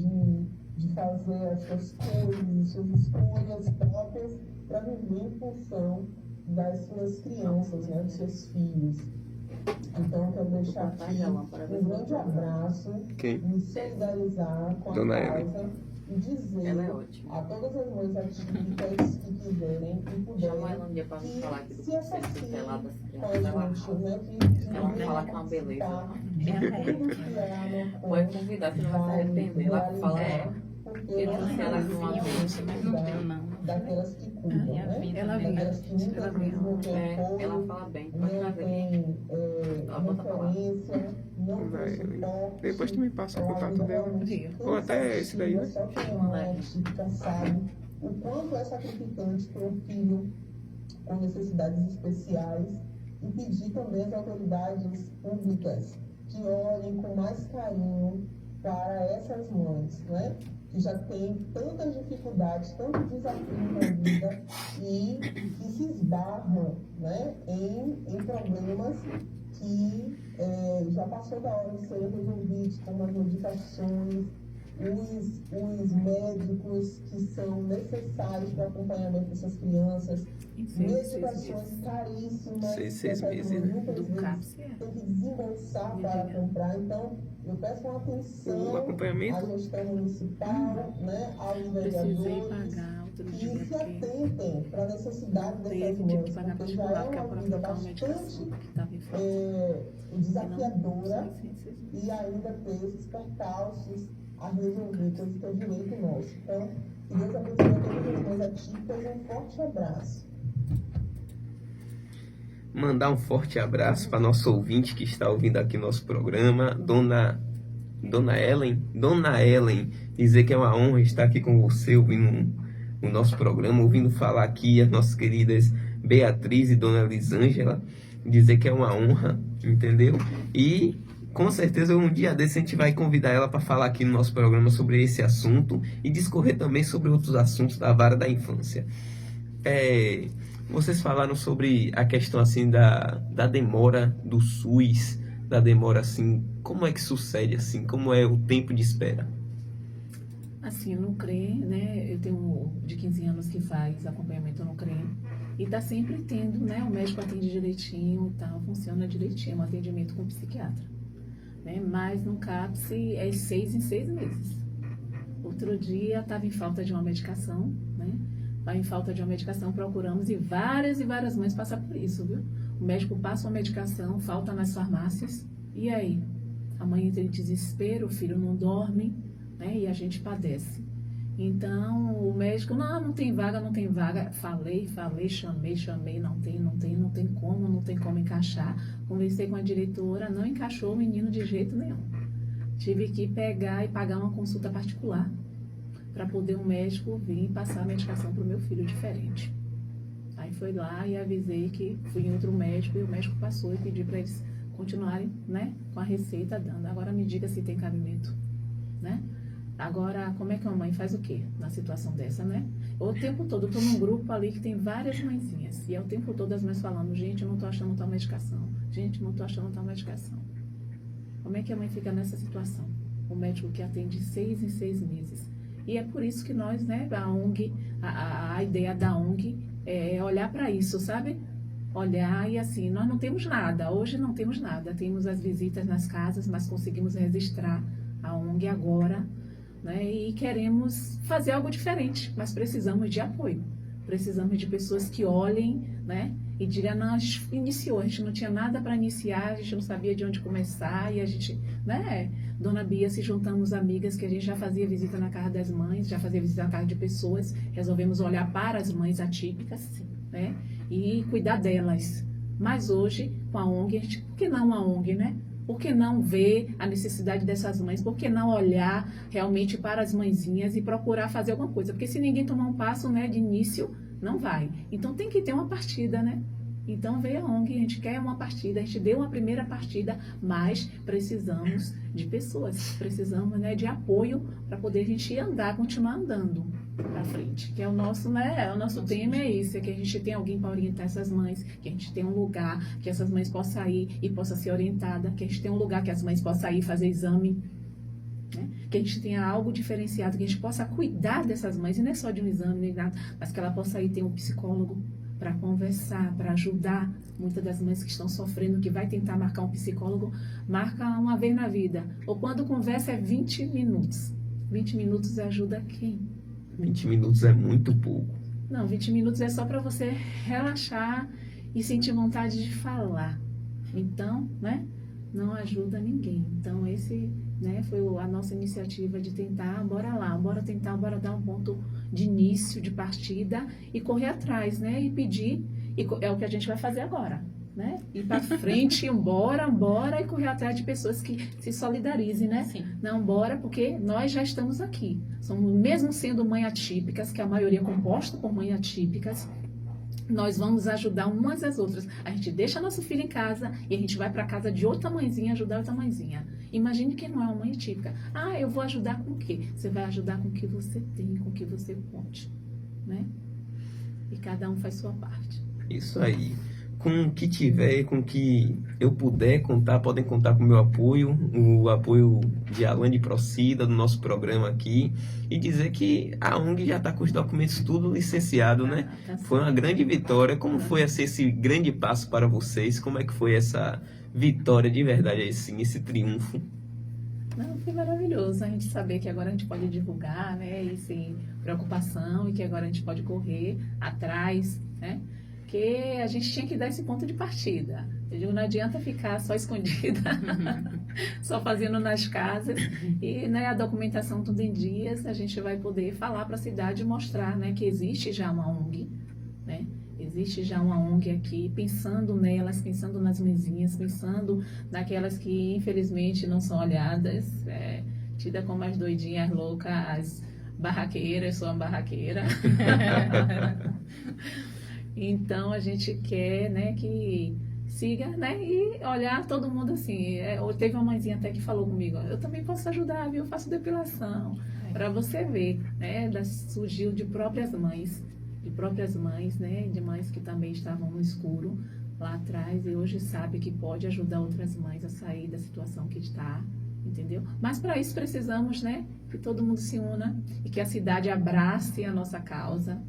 Speaker 7: de fazer as suas coisas, suas escolhas próprias para viver em função das suas crianças, né? Dos seus filhos. Então, eu quero deixar aqui um grande abraço,
Speaker 2: Quem?
Speaker 7: me solidarizar com a
Speaker 2: Dona
Speaker 7: causa e dizer a todas as mães atípicas que quiserem e puderem que se associem com a gente, né? Que
Speaker 8: Ela fala com uma beleza.
Speaker 7: Pode
Speaker 8: Pode convidar, você não vai se arrepender. Ela fala,
Speaker 7: porque
Speaker 8: não
Speaker 7: nós
Speaker 8: sei ela
Speaker 7: temos
Speaker 8: com uma
Speaker 7: que
Speaker 3: mas não tem, não.
Speaker 7: daquelas que cuidam, né?
Speaker 4: Ela vem,
Speaker 7: Daquelas que muitas
Speaker 4: ela
Speaker 7: vezes não têm apoio,
Speaker 8: ela fala bem. Pode
Speaker 7: não
Speaker 8: trazer.
Speaker 7: tem
Speaker 8: Ela bota pra lá.
Speaker 7: referência, não
Speaker 2: Vai,
Speaker 7: tem suporte.
Speaker 2: depois tu me passa o
Speaker 7: Ela
Speaker 2: contato
Speaker 7: ainda
Speaker 2: dela.
Speaker 7: realmente
Speaker 2: Ou até esse daí, né?
Speaker 7: Só quem é típica sabe o quanto é sacrificante ter um filho com necessidades especiais e pedir também às autoridades públicas que olhem com mais carinho para essas mães, né? Que já têm tantas dificuldades, tantos desafios na vida e que se esbarram, né, em problemas que já passou da hora de serem resolvidos, como as medicações, os médicos que são necessários para o acompanhamento dessas crianças, medicações caríssimas,
Speaker 2: Seis meses, né?
Speaker 7: muitas
Speaker 4: Do
Speaker 7: vezes
Speaker 4: CAPS, é.
Speaker 7: tem que desembolsar para comprar. Então, eu peço uma atenção
Speaker 2: O acompanhamento?
Speaker 7: à gestão municipal, né, aos
Speaker 4: Precisei
Speaker 7: vereadores,
Speaker 4: pagar outro
Speaker 7: que
Speaker 4: dia,
Speaker 7: se
Speaker 4: porque
Speaker 7: atentem para a necessidade dessas
Speaker 4: tive que
Speaker 7: mães,
Speaker 4: pagar
Speaker 7: porque já
Speaker 4: particular,
Speaker 7: é
Speaker 4: porque a
Speaker 7: uma vida
Speaker 4: própria medicação
Speaker 7: bastante
Speaker 4: que estava em falta.
Speaker 7: desafiadora
Speaker 4: Sim.
Speaker 7: e ainda ter esses percalços a resolver, coisa que é direito nosso. Então, que Deus abençoe a todas as mães atípicas e um forte abraço.
Speaker 2: Mandar um forte abraço para nosso ouvinte que está ouvindo aqui nosso programa, Dona Ellen. Dona Ellen, dizer que é uma honra estar aqui com você, ouvindo o nosso programa, ouvindo falar aqui as nossas queridas Beatriz e Dona Lisângela, dizer que é uma honra, entendeu? E com certeza um dia desse a gente vai convidar ela para falar aqui no nosso programa sobre esse assunto e discorrer também sobre outros assuntos da vara da infância. Vocês falaram sobre a questão assim da demora do SUS, da demora assim, como é que sucede assim, como é o tempo de espera?
Speaker 4: Assim, no CREM, né, eu tenho de 15 anos que faz acompanhamento no CREM e tá sempre tendo, né, o médico atende direitinho e tal, funciona direitinho, um atendimento com psiquiatra, né, mas no CAPS é 6 em 6 meses. Outro dia estava em falta de uma medicação, né, em falta de uma medicação, procuramos e várias mães passam por isso, viu? O médico passa uma medicação, falta nas farmácias, e aí? A mãe entra em desespero, o filho não dorme, né? E a gente padece. Então, o médico, não tem vaga. Falei, chamei, não tem como encaixar. Conversei com a diretora, não encaixou o menino de jeito nenhum. Tive que pegar e pagar uma consulta particular para poder um médico vir passar a medicação para o meu filho diferente. Aí foi lá e avisei que fui em outro médico e o médico passou e pedi para eles continuarem, né, com a receita dando. Agora me diga se tem cabimento, né? Agora, como é que uma mãe faz o quê na situação dessa, né? O tempo todo, eu estou num grupo ali que tem várias mãezinhas e é o tempo todo as mães falando, gente, eu não estou achando tal medicação, gente, não estou achando tal medicação. Como é que a mãe fica nessa situação? O médico que atende 6 em 6 meses. E é por isso que nós, né, a ONG, a ideia da ONG é olhar para isso, sabe? Olhar e assim, nós não temos nada, hoje não temos nada. Temos as visitas nas casas, mas conseguimos registrar a ONG agora, né? E queremos fazer algo diferente, mas precisamos de apoio. Precisamos de pessoas que olhem, né? E digam, não, a gente iniciou, a gente não tinha nada para iniciar, a gente não sabia de onde começar, e a gente, né? Dona Bia, se juntamos amigas que a gente já fazia visita na casa das mães, já fazia visita na casa de pessoas, resolvemos olhar para as mães atípicas, né? E cuidar delas. Mas hoje, com a ONG, a gente, por que não a ONG, né? Por que não ver a necessidade dessas mães? Por que não olhar realmente para as mãezinhas e procurar fazer alguma coisa? Porque se ninguém tomar um passo, né, de início, não vai. Então tem que ter uma partida, né? Então veio a ONG, a gente quer uma partida, a gente deu uma primeira partida, mas precisamos de pessoas, precisamos, né, de apoio para poder a gente andar, continuar andando. para frente, que é o nosso, né? O nosso tema é isso, é que a gente tem alguém para orientar essas mães, que a gente tem um lugar que essas mães possam ir e possa ser orientada, que a gente tem um lugar que as mães possam ir fazer exame, né? Que a gente tenha algo diferenciado, que a gente possa cuidar dessas mães, e não é só de um exame nem nada, mas que ela possa ir ter um psicólogo para conversar, para ajudar muitas das mães que estão sofrendo, que vai tentar marcar um psicólogo, marca uma vez na vida, ou quando conversa é 20 minutos. 20 minutos ajuda quem?
Speaker 2: 20 minutos é muito pouco.
Speaker 4: Não, 20 minutos é só para você relaxar e sentir vontade de falar. Então, né, não ajuda ninguém. Então, esse, né, foi a nossa iniciativa de tentar, bora lá, bora tentar, bora dar um ponto de início, de partida e correr atrás, né, e pedir, e é o que a gente vai fazer agora, né, ir para frente, bora e correr atrás de pessoas que se solidarizem, né,
Speaker 3: Sim.
Speaker 4: não, bora, porque nós já estamos aqui, somos, mesmo sendo mães atípicas, que a maioria é composta por mães atípicas, nós vamos ajudar umas às outras. A gente deixa nosso filho em casa e a gente vai para casa de outra mãezinha ajudar outra mãezinha. Imagine que não é uma mãe típica. Ah, eu vou ajudar com o quê? Você vai ajudar com o que você tem, com o que você pode, né? E cada um faz sua parte.
Speaker 2: Isso aí. Com o que tiver, com o que eu puder contar, podem contar com o meu apoio, o apoio de Alane Procida, do nosso programa aqui, e dizer que a ONG já está com os documentos tudo licenciado, né?
Speaker 4: Tá
Speaker 2: Foi uma grande vitória. Como foi esse grande passo para vocês? Como é que foi essa vitória de verdade, assim, esse triunfo?
Speaker 4: Não, foi maravilhoso a gente saber que agora a gente pode divulgar, né? E sem preocupação, e que agora a gente pode correr atrás, né? Porque a gente tinha que dar esse ponto de partida. Eu digo, não adianta ficar só escondida, só fazendo nas casas. E, né, a documentação tudo em dias, a gente vai poder falar para a cidade e mostrar, né, que existe já uma ONG, né? Existe já uma ONG aqui, pensando nelas, pensando nas mãezinhas, pensando naquelas que infelizmente não são olhadas, tida como as doidinhas loucas, as barraqueiras, sou uma barraqueira. Então a gente quer, né, que siga, né, e olhar todo mundo assim. Teve uma mãezinha até que falou comigo, eu também posso ajudar, viu? Eu faço depilação, para você ver, né, surgiu de próprias mães, né, de mães que também estavam no escuro lá atrás e hoje sabe que pode ajudar outras mães a sair da situação que está, entendeu? Mas para isso precisamos, né, que todo mundo se una e que a cidade abrace a nossa causa.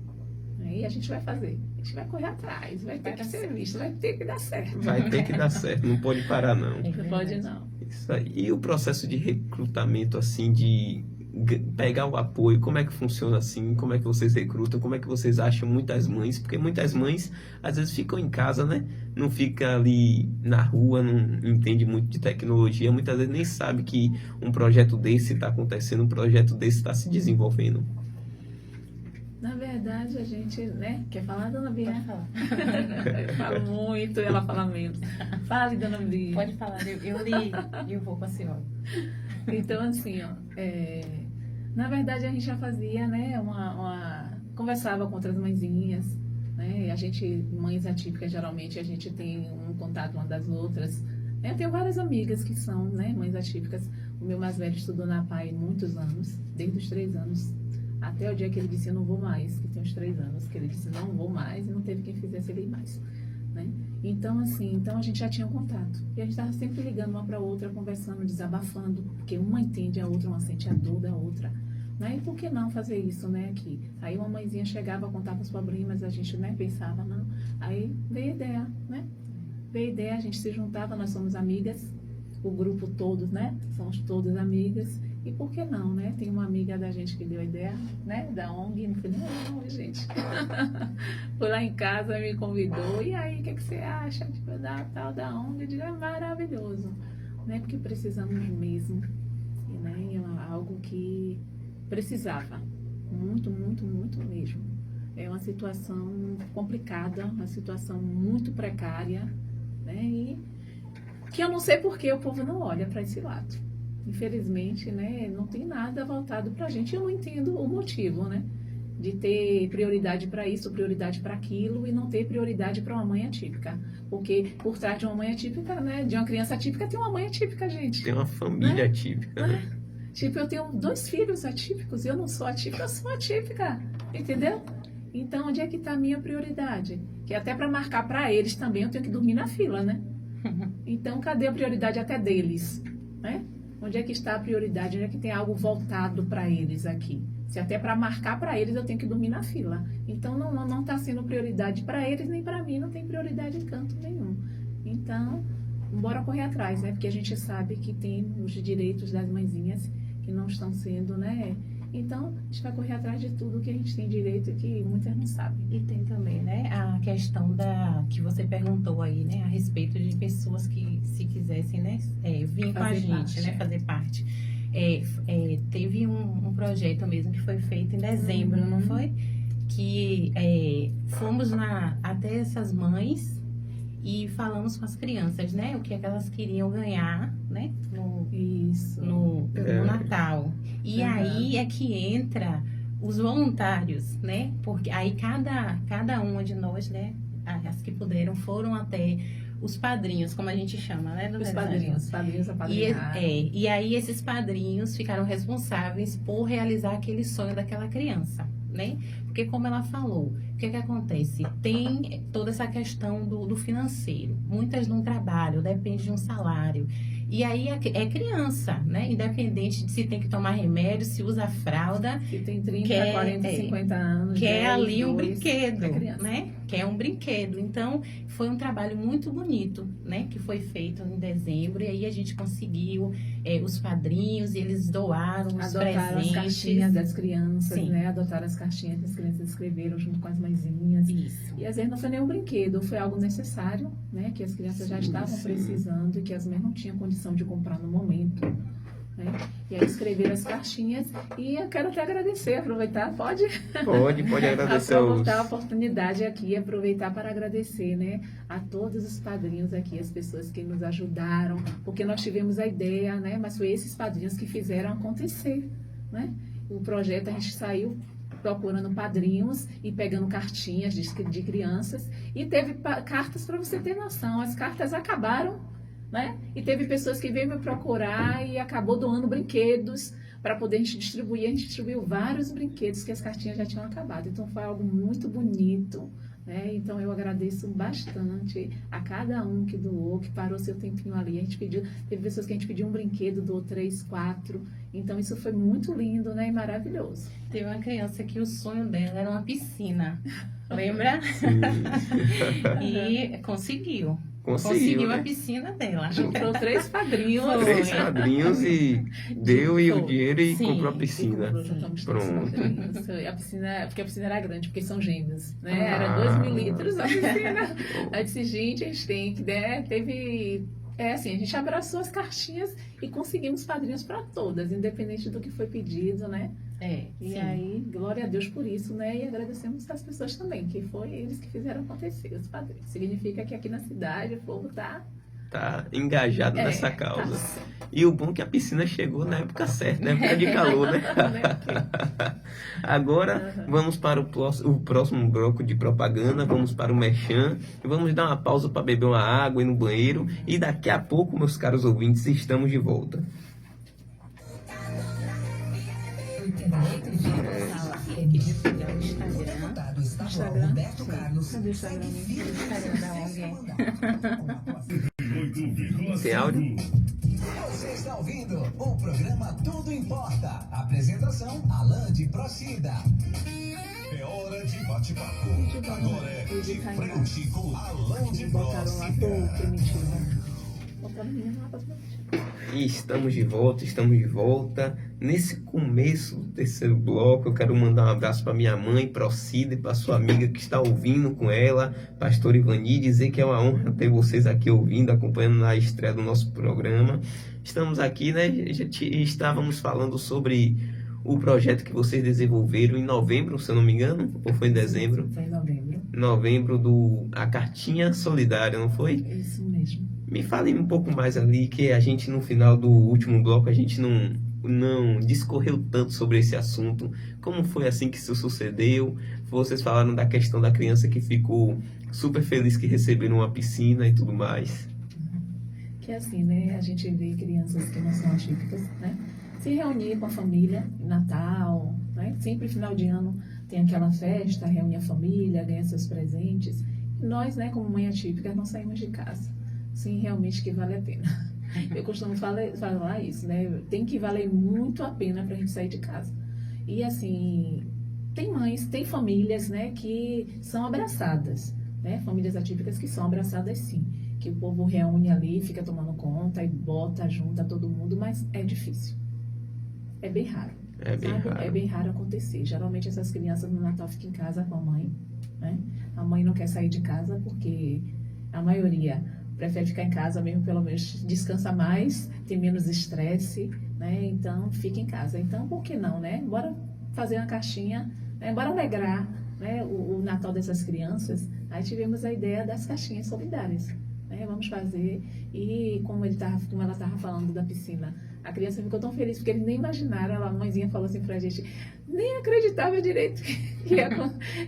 Speaker 4: E a gente vai fazer, a gente vai correr atrás, vai ter que ser visto, vai ter que dar certo.
Speaker 2: Vai ter que dar certo, não pode parar não.
Speaker 4: Não pode não.
Speaker 2: Isso aí. E o processo de recrutamento, assim, de pegar o apoio, como é que funciona assim? Como é que vocês recrutam? Como é que vocês acham muitas mães? Porque muitas mães, às vezes, ficam em casa, né? Não fica ali na rua, não entende muito de tecnologia, muitas vezes nem sabe que um projeto desse está acontecendo, um projeto desse está se desenvolvendo.
Speaker 4: Na verdade, a gente, né? Quer falar, dona Bia?
Speaker 8: Pode falar.
Speaker 4: Eu falo muito, ela fala menos. Fale, dona Bia.
Speaker 8: Pode falar, eu li um pouco com a senhora.
Speaker 4: Então, assim, ó, na verdade a gente já fazia, né, conversava com outras mãezinhas, né, a gente, mães atípicas, geralmente a gente tem um contato uma das outras. Eu tenho várias amigas que são, né, mães atípicas. O meu mais velho estudou na PAI muitos anos, desde os 3 anos, até o dia que ele disse, eu não vou mais, que tem uns 3 anos, que ele disse, não vou mais, e não teve quem fizesse ele ir mais, né? Então, assim, então a gente já tinha um contato. E a gente estava sempre ligando uma para outra, conversando, desabafando, porque uma entende a outra, uma sente a dor da outra. Né? E por que não fazer isso, né, aqui? Aí uma mãezinha chegava, contava os problemas, a gente, né, pensava, não. Aí veio a ideia, né? Veio a ideia, a gente se juntava, nós somos amigas, o grupo todos, né? Somos todas amigas. E por que não, né? Tem uma amiga da gente que deu a ideia, né? Da ONG, não falei, não, gente. Foi lá em casa, me convidou. E aí, o que você acha? Tipo, da tal da ONG? Eu digo, é maravilhoso. Né? Porque precisamos mesmo. E, né? É algo que precisava. Muito, muito, muito mesmo. É uma situação complicada, uma situação muito precária. Né? E que eu não sei por que o povo não olha para esse lado. Infelizmente, né, não tem nada voltado para a gente. Eu não entendo o motivo, né, de ter prioridade para isso, prioridade para aquilo e não ter prioridade para uma mãe atípica. Porque por trás de uma mãe atípica, né, de uma criança atípica, tem uma mãe atípica, gente.
Speaker 2: Tem uma família
Speaker 4: né?
Speaker 2: atípica, né?
Speaker 4: Tipo, eu tenho 2 filhos atípicos, eu não sou atípica, eu sou atípica, entendeu? Então, onde é que está a minha prioridade? Que até para marcar para eles também eu tenho que dormir na fila, né? Então, cadê a prioridade até deles, né? Onde é que está a prioridade? Onde é que tem algo voltado para eles aqui? Se até para marcar para eles eu tenho que dormir na fila. Então, não está sendo prioridade para eles, nem para mim, não tem prioridade em canto nenhum. Então, bora correr atrás, né? Porque a gente sabe que tem os direitos das mãezinhas que não estão sendo, né? Então, a gente vai correr atrás de tudo que a gente tem direito e que muitas não sabem.
Speaker 3: E tem também, né, a questão que você perguntou aí, né, a respeito de pessoas que, se quisessem, né, vir com a
Speaker 4: Fazer
Speaker 3: gente,
Speaker 4: parte,
Speaker 3: né, fazer parte. Teve um projeto mesmo que foi feito em dezembro, não foi? Que fomos até essas mães e falamos com as crianças, né, o que é que elas queriam ganhar, né, no Natal. E aí é que entra os voluntários, né? Porque aí cada uma de nós, né? As que puderam foram até os padrinhos, como a gente chama, né?
Speaker 4: Os padrinhos apadrinharam.
Speaker 3: E aí esses padrinhos ficaram responsáveis por realizar aquele sonho daquela criança, né? Porque como ela falou, o que acontece? Tem toda essa questão do financeiro. Muitas não trabalham, depende de um salário. E aí é criança, né? Independente de se tem que tomar remédio, se usa fralda.
Speaker 4: Que tem 30, 40, 50 anos.
Speaker 3: Quer ali um
Speaker 4: 2,
Speaker 3: brinquedo,
Speaker 4: criança.
Speaker 3: né? Quer um brinquedo. Então, foi um trabalho muito bonito, né? Que foi feito em dezembro. E aí a gente conseguiu os padrinhos, e eles doaram os
Speaker 4: Adotaram
Speaker 3: presentes.
Speaker 4: as cartinhas das crianças,
Speaker 3: Sim.
Speaker 4: né? Adotaram as cartinhas que as crianças escreveram junto com as mãezinhas.
Speaker 3: Isso.
Speaker 4: E às vezes não foi nenhum brinquedo, foi algo necessário, né? Que as crianças já estavam precisando e que as mães não tinham condição de comprar no momento, né? E aí escreveram as cartinhas e eu quero até agradecer, aproveitar, pode
Speaker 2: agradecer
Speaker 4: aproveitar a oportunidade aqui, aproveitar para agradecer, né, a todos os padrinhos aqui, as pessoas que nos ajudaram, porque nós tivemos a ideia, né, mas foi esses padrinhos que fizeram acontecer, né? O projeto, a gente saiu procurando padrinhos e pegando cartinhas de crianças e teve cartas, para você ter noção, as cartas acabaram, né? E teve pessoas que veio me procurar e acabou doando brinquedos para poder a gente distribuir. A gente distribuiu vários brinquedos que as cartinhas já tinham acabado. Então foi algo muito bonito, né? Então eu agradeço bastante a cada um que doou, que parou seu tempinho ali. A gente pediu, teve pessoas que a gente pediu um brinquedo, doou 3, 4. Então isso foi muito lindo, né? E maravilhoso.
Speaker 3: Teve uma criança que o sonho dela era uma piscina. Lembra?
Speaker 2: Sim.
Speaker 3: E conseguiu
Speaker 2: Né?
Speaker 3: a piscina dela.
Speaker 4: Juntou 3 padrinhos.
Speaker 2: 3 padrinhos e deu e o dinheiro e
Speaker 3: Sim,
Speaker 2: comprou a piscina.
Speaker 4: Juntamos 3
Speaker 2: Pronto.
Speaker 4: padrinhos. A piscina, porque a piscina era grande, porque são gêmeos, né? Era 2.000 litros a piscina. Aí disse, gente, a gente tem que, né? Teve... assim, a gente abraçou as cartinhas e conseguimos padrinhos para todas, independente do que foi pedido, né? E
Speaker 3: sim.
Speaker 4: aí, glória a Deus por isso, né? E agradecemos às pessoas também, que foi eles que fizeram acontecer, os padrinhos. Significa que aqui na cidade o povo tá
Speaker 2: engajado nessa causa.
Speaker 4: Tá.
Speaker 2: E o bom é que a piscina chegou na época certa, na época de calor, né? Agora, vamos para o próximo bloco de propaganda, vamos para o Merchan, e vamos dar uma pausa para beber uma água e ir no banheiro, e daqui a pouco, meus caros ouvintes, estamos de volta.
Speaker 6: Deputado estadual Roberto Carlos.
Speaker 4: Cadê o Instagram?
Speaker 2: Tem áudio?
Speaker 6: Você está ouvindo o programa Tudo Importa. Apresentação, Alain de Procida.
Speaker 1: É hora de bate-papo. Agora é de frente com Alain de
Speaker 4: Botaram lá pro
Speaker 1: Procida.
Speaker 4: Primitivo. Botaram o menino lá pra Primitivo.
Speaker 2: E estamos de volta. Nesse começo do terceiro bloco, eu quero mandar um abraço para minha mãe, Procida, e para sua amiga que está ouvindo com ela, Pastor Ivani, dizer que é uma honra ter vocês aqui ouvindo, acompanhando na estreia do nosso programa. Estamos aqui, né? Estávamos falando sobre o projeto que vocês desenvolveram em novembro, se eu não me engano, ou foi em dezembro?
Speaker 4: Foi em novembro.
Speaker 2: Novembro, a Cartinha Solidária, não foi?
Speaker 4: Isso mesmo.
Speaker 2: Me fale um pouco mais ali, que a gente no final do último bloco, a gente não discorreu tanto sobre esse assunto. Como foi assim que isso sucedeu? Vocês falaram da questão da criança que ficou super feliz que receberam uma piscina e tudo mais.
Speaker 4: Que é assim, né? A gente vê crianças que não são atípicas, né? se reunir com a família, Natal, né? Sempre final de ano tem aquela festa, reúne a família, ganha seus presentes. E nós, né, como mãe atípica, não saímos de casa. Sim, realmente que vale a pena. Eu costumo falar isso, né? Tem que valer muito a pena para a gente sair de casa. E assim, tem mães, tem famílias, né, que são abraçadas, né? Famílias atípicas que são abraçadas, sim. Que o povo reúne ali, fica tomando conta e bota, junta todo mundo, mas é difícil. É bem raro.
Speaker 2: É bem
Speaker 4: sabe?
Speaker 2: raro.
Speaker 4: É bem raro acontecer. Geralmente essas crianças no Natal ficam em casa com a mãe, né? A mãe não quer sair de casa porque a maioria prefere ficar em casa mesmo, pelo menos descansa mais, tem menos estresse, né? Então fica em casa. Então por que não, né? Bora fazer uma caixinha, né? Bora alegrar, né, o Natal dessas crianças. Aí tivemos a ideia das caixinhas solidárias. Vamos fazer, e como ela estava falando da piscina, a criança ficou tão feliz porque eles nem imaginaram, a mãezinha falou assim pra gente, nem acreditava direito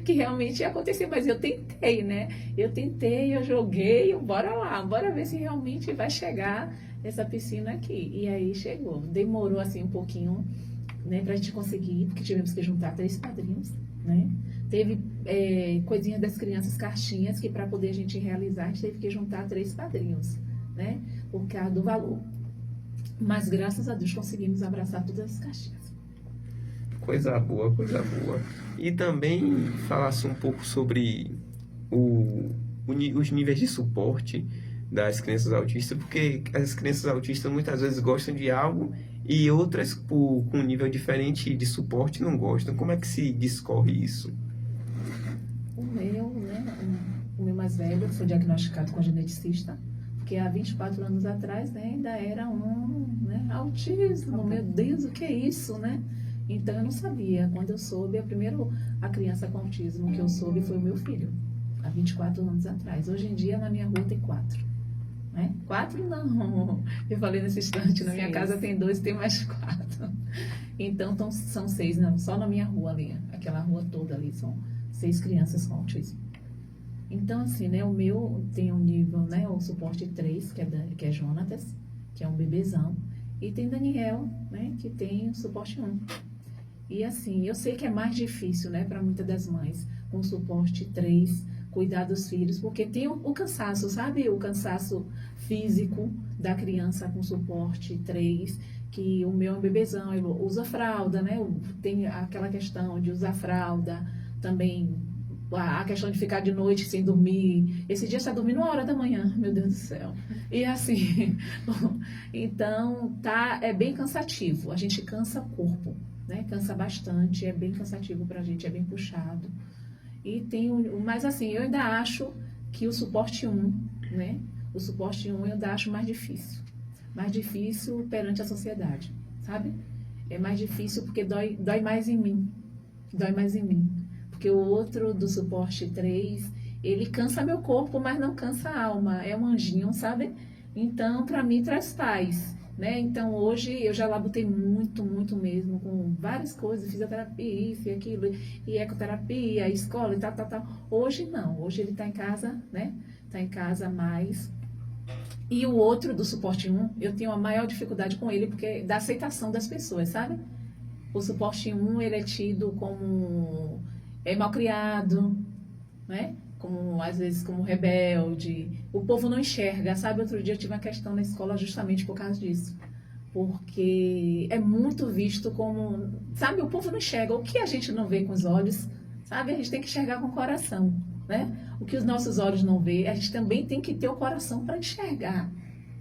Speaker 4: que realmente ia acontecer, mas eu tentei, né? Eu joguei, bora lá, bora ver se realmente vai chegar essa piscina aqui. E aí chegou, demorou assim um pouquinho, né, pra gente conseguir, porque tivemos que juntar 3 padrinhos, né? Teve coisinha das crianças, caixinhas, que para poder a gente realizar, a gente teve que juntar 3 padrinhos, né? Por causa do valor. Mas graças a Deus conseguimos abraçar todas as caixinhas.
Speaker 2: Coisa boa, coisa boa. E também falasse um pouco sobre os níveis de suporte das crianças autistas, porque as crianças autistas muitas vezes gostam de algo e outras com um nível diferente de suporte não gostam. Como é que se discorre isso?
Speaker 4: O meu mais velho foi diagnosticado com geneticista, porque há 24 anos atrás, né, ainda era né, autismo. Meu Deus, o que é isso, né? Então eu não sabia. Quando eu soube, a criança com autismo que eu soube foi o meu filho, há 24 anos atrás. Hoje em dia, na minha rua tem 4. Né? 4 não. Eu falei nesse instante, na minha casa tem 2, tem mais 4. Então são 6, não, só na minha rua ali, aquela rua toda ali, são 6 crianças com autismo. Então, assim, né, o meu tem um nível, né, o suporte 3, que é Jonatas, que é um bebezão, e tem Daniel, né, que tem o suporte 1. E assim, eu sei que é mais difícil, né, para muitas das mães, com suporte 3, cuidar dos filhos, porque tem o cansaço, sabe? O cansaço físico da criança com suporte 3, que o meu é um bebezão, ele usa fralda, né? Tem aquela questão de usar fralda, também a questão de ficar de noite sem dormir. Esse dia está dormindo 1h da manhã, meu Deus do céu. E assim, então é bem cansativo, a gente cansa o corpo, né? Cansa bastante, é bem cansativo pra gente, é bem puxado. E mas assim, eu ainda acho que o suporte 1, né? O suporte 1 eu ainda acho mais difícil perante a sociedade, sabe? É mais difícil porque dói mais em mim, porque o outro do suporte 3, ele cansa meu corpo, mas não cansa a alma, é um anjinho, sabe? Então, para mim, traz paz, né? Então, hoje, eu já labutei muito mesmo, com várias coisas, fisioterapia, isso e aquilo, e ecoterapia, escola e tal. Hoje, não. Hoje, ele está em casa, né? Está em casa mais. E o outro, do suporte 1, eu tenho a maior dificuldade com ele, porque da aceitação das pessoas, sabe? O suporte 1, ele é tido como malcriado, né? Como, às vezes, como rebelde. O povo não enxerga, sabe? Outro dia eu tive uma questão na escola justamente por causa disso. Porque é muito visto como... Sabe? O povo não enxerga. O que a gente não vê com os olhos, sabe? A gente tem que enxergar com o coração, né? O que os nossos olhos não vê, a gente também tem que ter o coração para enxergar,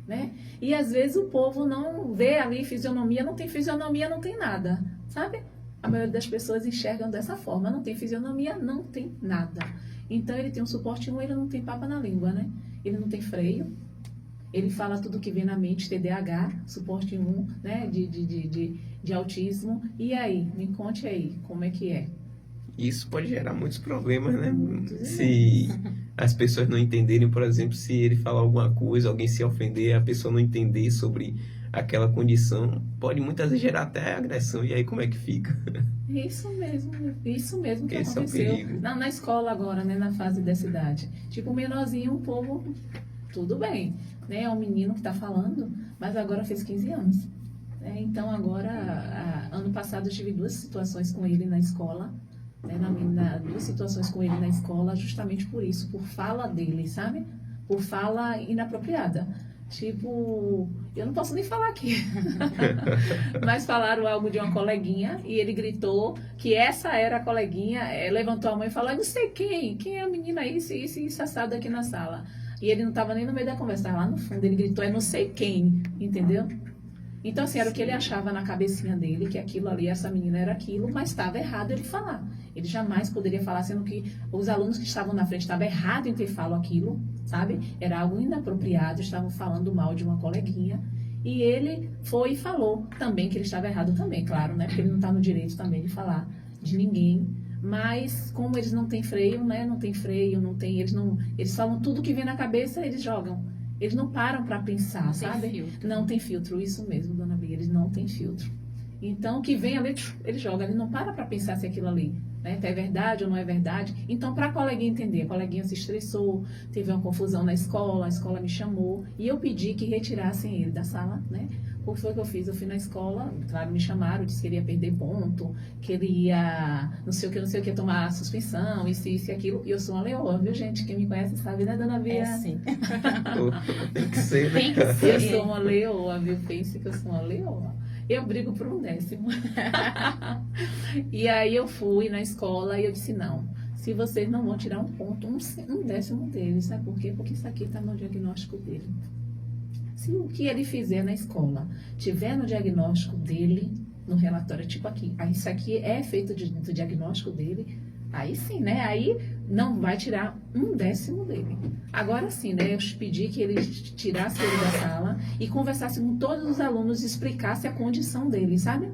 Speaker 4: né? E, às vezes, o povo não vê ali fisionomia, não tem nada, sabe? A maioria das pessoas enxergam dessa forma. Não tem fisionomia, não tem nada. Então, ele tem um suporte 1, ele não tem papa na língua, né? Ele não tem freio. Ele fala tudo que vem na mente, TDAH, suporte 1, né? De autismo. E aí? Me conte aí, como é que é?
Speaker 2: Isso pode gerar muitos problemas, né? Se as pessoas não entenderem, por exemplo, se ele falar alguma coisa, alguém se ofender, a pessoa não entender sobre aquela condição, pode muitas vezes gerar até agressão. E aí como é que fica?
Speaker 4: Isso mesmo que
Speaker 2: Esse
Speaker 4: aconteceu
Speaker 2: é o perigo.
Speaker 4: na escola agora, né, na fase dessa idade. Tipo, o menorzinho, o povo, tudo bem, né, é um menino que tá falando, mas agora fez 15 anos. Então, agora, ano passado, eu tive 2 situações com ele na escola, né, 2 situações com ele na escola, justamente por isso, por fala dele, sabe? Por fala inapropriada. Tipo, eu não posso nem falar aqui, mas falaram algo de uma coleguinha e ele gritou que essa era a coleguinha, levantou a mão e falou, eu não sei quem é a menina isso assado aqui na sala. E ele não estava nem no meio da conversa, estava lá no fundo, ele gritou, não sei quem, entendeu? Então, assim, era o que ele achava na cabecinha dele, que aquilo ali, essa menina era aquilo, mas estava errado ele falar. Ele jamais poderia falar, sendo que os alunos que estavam na frente estavam errados em ter falado aquilo, sabe? Era algo inapropriado, estavam falando mal de uma coleguinha. E ele foi e falou também que ele estava errado também, claro, né? Porque ele não está no direito também de falar de ninguém. Mas como eles não têm freio, né? Não tem freio, eles falam tudo que vem na cabeça, eles jogam. Eles não param para pensar,
Speaker 3: não
Speaker 4: sabe?
Speaker 3: Tem filtro.
Speaker 4: Não tem filtro, isso mesmo, dona Bia, eles não têm filtro. Então, o que vem ali, ele joga, ele não para pensar se aquilo ali, né, é verdade ou não é verdade. Então, para a coleguinha entender, a coleguinha se estressou, teve uma confusão na escola, a escola me chamou e eu pedi que retirassem ele da sala, né? O que foi que eu fiz? Eu fui na escola, claro, me chamaram, disse que ele ia perder ponto, que ele ia, não sei o que, ia tomar suspensão, isso e aquilo. E eu sou uma leoa, viu, gente? Quem me conhece sabe, né, dona Bia?
Speaker 8: É sim.
Speaker 2: Tem que ser, né?
Speaker 3: Tem que ser.
Speaker 4: Eu sou uma leoa, viu? Pense que eu sou uma leoa. Eu brigo por um 10º. E aí eu fui na escola e eu disse, não, se vocês não vão tirar um ponto, um 10º dele, sabe por quê? Porque isso aqui está no diagnóstico dele. Se o que ele fizer na escola tiver no diagnóstico dele, no relatório, tipo aqui, isso aqui é feito do diagnóstico dele, aí sim, né? Aí não vai tirar um 10º dele. Agora sim, né? Eu pedi que ele tirasse ele da sala e conversasse com todos os alunos e explicasse a condição dele, sabe?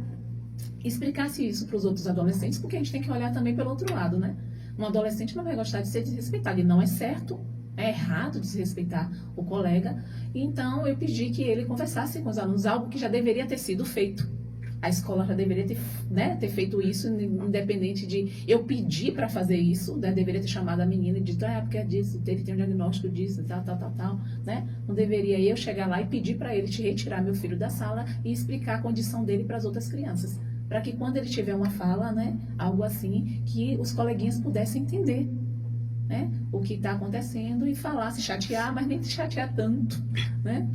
Speaker 4: Explicasse isso para os outros adolescentes, porque a gente tem que olhar também pelo outro lado, né? Um adolescente não vai gostar de ser desrespeitado, e não é certo. É errado desrespeitar o colega. Então, eu pedi que ele conversasse com os alunos, algo que já deveria ter sido feito. A escola já deveria ter, né, ter feito isso, independente de eu pedir para fazer isso, né, deveria ter chamado a menina e dito, porque é disso, ele tem um diagnóstico disso, tal, né? Não deveria eu chegar lá e pedir para ele te retirar meu filho da sala e explicar a condição dele para as outras crianças. Para que quando ele tiver uma fala, né, algo assim, que os coleguinhas pudessem entender. Né, o que está acontecendo e falar, se chatear, mas nem se chatear tanto, né?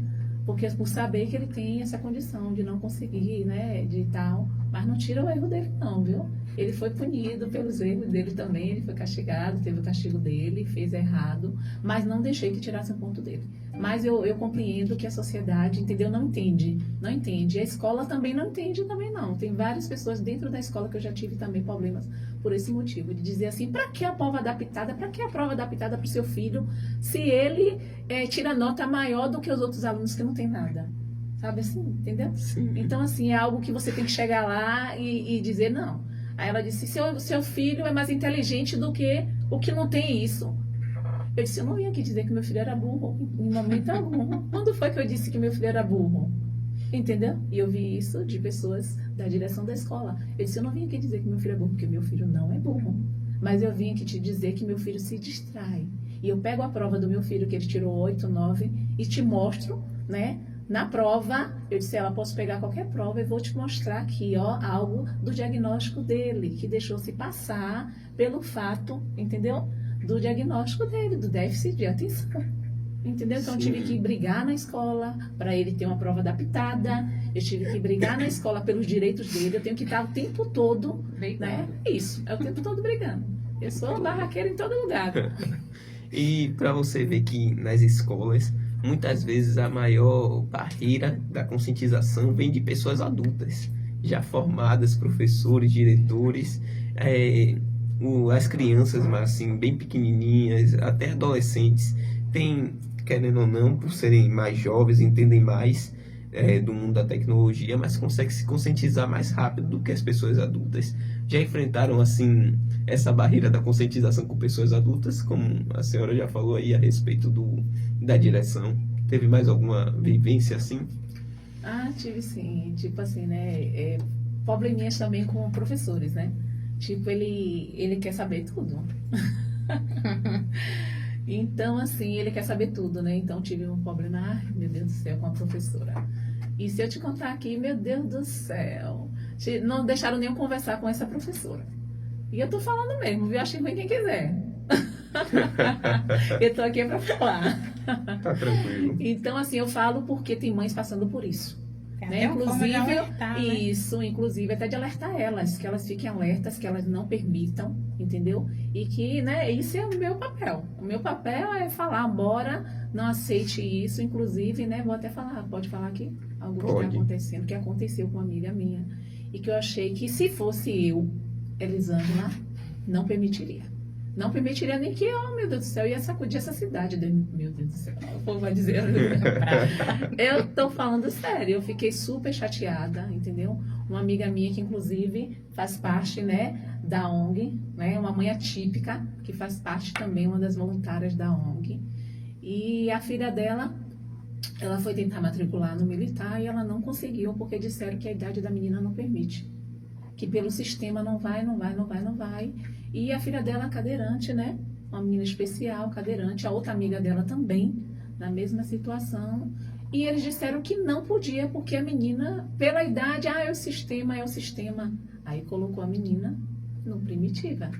Speaker 4: Porque por saber que ele tem essa condição de não conseguir, né, de tal, mas não tira o erro dele não, viu? Ele foi punido pelos erros dele também, ele foi castigado, teve o castigo dele, fez errado, mas não deixei que tirasse o ponto dele. Mas eu compreendo que a sociedade, entendeu? Não entende. A escola também não entende, também não. Tem várias pessoas dentro da escola que eu já tive também problemas por esse motivo, de dizer assim, para que a prova adaptada? Para que a prova adaptada para o seu filho, se ele tira nota maior do que os outros alunos que não tem nada? Sabe assim, entendeu?
Speaker 2: Sim.
Speaker 4: Então, assim, é algo que você tem que chegar lá e dizer não. Aí ela disse, seu filho é mais inteligente do que o que não tem isso. Eu disse, eu não vim aqui dizer que meu filho era burro, em momento algum. Quando foi que eu disse que meu filho era burro? Entendeu? E eu vi isso de pessoas da direção da escola. Eu disse, eu não vim aqui dizer que meu filho é burro, porque meu filho não é burro. Mas eu vim aqui te dizer que meu filho se distrai. E eu pego a prova do meu filho, que ele tirou 8, 9, e te mostro, né? Na prova, eu disse, ela posso pegar qualquer prova e vou te mostrar aqui, ó, algo do diagnóstico dele, que deixou se passar pelo fato, entendeu? Do diagnóstico dele, do déficit de atenção. Entendeu? Então, eu tive que brigar na escola para ele ter uma prova adaptada. Eu tive que brigar na escola pelos direitos dele. Eu tenho que estar o tempo todo, né? Isso, é o tempo todo brigando. Eu sou barraqueira em todo lugar.
Speaker 2: E para você ver que nas escolas, muitas vezes a maior barreira da conscientização vem de pessoas adultas, já formadas, professores, diretores, as crianças, mas assim, bem pequenininhas, até adolescentes, têm, querendo ou não, por serem mais jovens, entendem mais do mundo da tecnologia, mas conseguem se conscientizar mais rápido do que as pessoas adultas. Já enfrentaram, assim, essa barreira da conscientização com pessoas adultas, como a senhora já falou aí a respeito da direção? Teve mais alguma vivência assim?
Speaker 4: Tive sim. Tipo assim, né? Probleminhas também com professores, né? Tipo, ele quer saber tudo. Então, assim, ele quer saber tudo, né? Então, tive um problema, meu Deus do céu, com a professora. E se eu te contar aqui, meu Deus do céu, não deixaram nem eu conversar com essa professora. E eu tô falando mesmo, viu? Acho ruim quem quiser. Eu tô aqui para falar.
Speaker 2: Tá tranquilo.
Speaker 4: Então, assim, eu falo porque tem mães passando por isso.
Speaker 3: Tem
Speaker 4: Né?
Speaker 3: até uma forma de alertar, né?
Speaker 4: Isso, inclusive até de alertar elas, que elas fiquem alertas, que elas não permitam, entendeu? E que, né, esse é o meu papel. O meu papel é falar, bora, não aceite isso, inclusive, né, vou até falar, pode falar aqui? Algo que está acontecendo, que aconteceu com uma amiga minha, e que eu achei que se fosse eu, Elisângela, não permitiria. Não permitiria nem que, oh meu Deus do céu, ia sacudir essa cidade. Meu Deus do céu, o povo vai dizer. Eu tô falando sério, eu fiquei super chateada, entendeu? Uma amiga minha que, inclusive, faz parte, né, da ONG, né, uma mãe atípica, que faz parte também, uma das voluntárias da ONG. E a filha dela, ela foi tentar matricular no militar e ela não conseguiu, porque disseram que a idade da menina não permite. Que pelo sistema não vai. E a filha dela, cadeirante, né? Uma menina especial, cadeirante. A outra amiga dela também, na mesma situação. E eles disseram que não podia, porque a menina, pela idade, é o sistema. Aí colocou a menina no primitiva,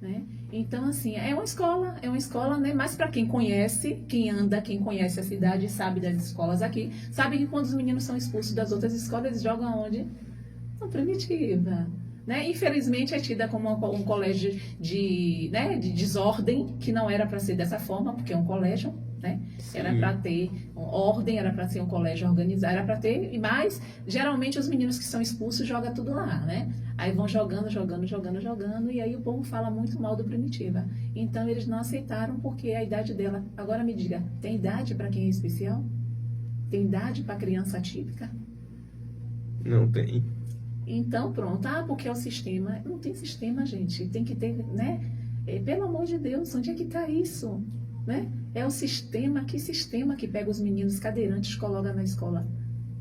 Speaker 4: né? Então, assim, é uma escola, né? Mas para quem conhece, quem conhece a cidade, sabe das escolas aqui, sabe que quando os meninos são expulsos das outras escolas, eles jogam onde? No primitiva. Né? Infelizmente é tida como um colégio de desordem, que não era para ser dessa forma, porque é um colégio, né? Era para ter ordem, era para ser um colégio organizado, era para ter, mas geralmente os meninos que são expulsos jogam tudo lá, né? Aí vão jogando, e aí o povo fala muito mal do primitiva. Então eles não aceitaram porque a idade dela. Agora me diga, tem idade para quem é especial? Tem idade para criança atípica?
Speaker 2: Não tem.
Speaker 4: Então, pronto. Porque é o sistema. Não tem sistema, gente. Tem que ter, né? Pelo amor de Deus, onde é que está isso? Né? É o sistema. Que sistema que pega os meninos cadeirantes e coloca na escola?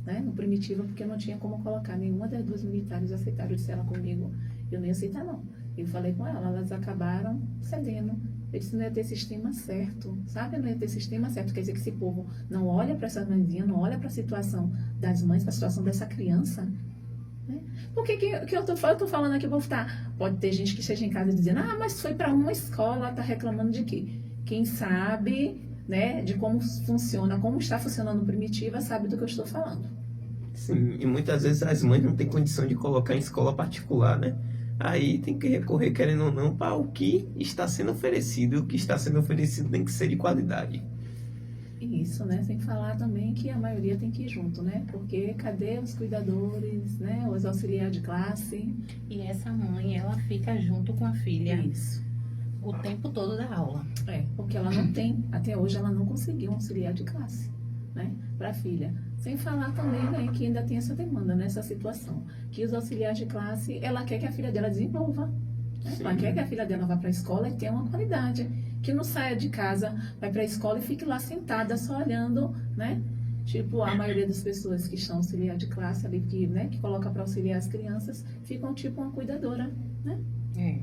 Speaker 4: Né? No primitivo, porque não tinha como colocar. Nenhuma das duas militares aceitaram. Eu disse ela comigo, eu nem ia aceitar, não. Eu falei com ela, elas acabaram cedendo. Eu disse, não ia ter sistema certo, sabe? Não ia ter sistema certo. Quer dizer que esse povo não olha para essa mãezinha, não olha para a situação das mães, para a situação dessa criança. Né? Porque que eu tô falando aqui, eu vou estar. Pode ter gente que esteja em casa dizendo, mas foi para uma escola, tá reclamando de quê? Quem sabe, né, de como funciona, como está funcionando Primitiva, sabe do que eu estou falando.
Speaker 2: Sim, e muitas vezes as mães não têm condição de colocar em escola particular, né? Aí tem que recorrer, querendo ou não, para o que está sendo oferecido. E o que está sendo oferecido tem que ser de qualidade.
Speaker 4: Isso, né? Sem falar também que a maioria tem que ir junto, né? Porque cadê os cuidadores, né? Os auxiliares de classe.
Speaker 3: E essa mãe, ela fica junto com a filha
Speaker 4: Isso.
Speaker 3: o tempo todo da aula.
Speaker 4: Porque ela não tem, até hoje ela não conseguiu um auxiliar de classe, né? Para a filha. Sem falar também, né, que ainda tem essa demanda nessa situação. Que os auxiliares de classe, ela quer que a filha dela desenvolva. Né? Ela quer que a filha dela vá para a escola e tenha uma qualidade. Que não saia de casa, vai para a escola e fique lá sentada, só olhando, né? Tipo, a maioria das pessoas que estão auxiliar de classe ali, que coloca para auxiliar as crianças, ficam tipo uma cuidadora, né?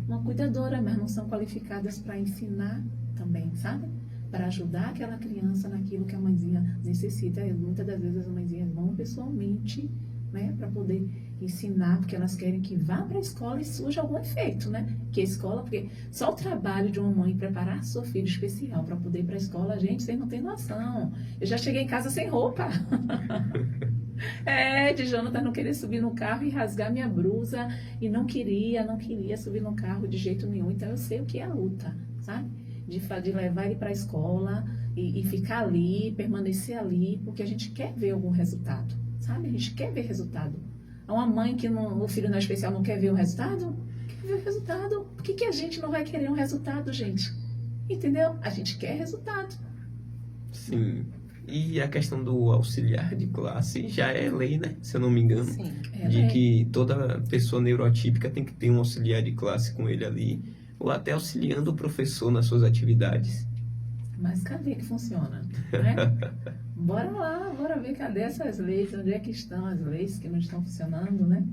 Speaker 4: Uma cuidadora, mas não são qualificadas para ensinar também, sabe? Para ajudar aquela criança naquilo que a mãezinha necessita. E muitas das vezes as mãezinhas vão pessoalmente, né? Para poder ensinar, porque elas querem que vá para a escola e surja algum efeito, né? Que a escola, porque só o trabalho de uma mãe preparar seu filho especial para poder ir para a escola, gente, vocês não têm noção. Eu já cheguei em casa sem roupa. De Jonathan não querer subir no carro e rasgar minha blusa, e não queria subir no carro de jeito nenhum. Então eu sei o que é a luta, sabe? De levar ele para a escola e ficar ali, permanecer ali, porque a gente quer ver algum resultado, sabe? A gente quer ver resultado. Uma mãe que o filho não é especial não quer ver o resultado? Quer ver o resultado. Por que a gente não vai querer um resultado, gente? Entendeu? A gente quer resultado.
Speaker 2: Sim. E a questão do auxiliar de classe já é lei, né? Se eu não me engano.
Speaker 3: Sim.
Speaker 2: De que toda pessoa neuroatípica tem que ter um auxiliar de classe com ele ali, ou até auxiliando o professor nas suas atividades.
Speaker 4: Mas cadê que funciona? Né? Bora lá, bora ver cadê essas leis, onde é que estão as leis que não estão funcionando, né?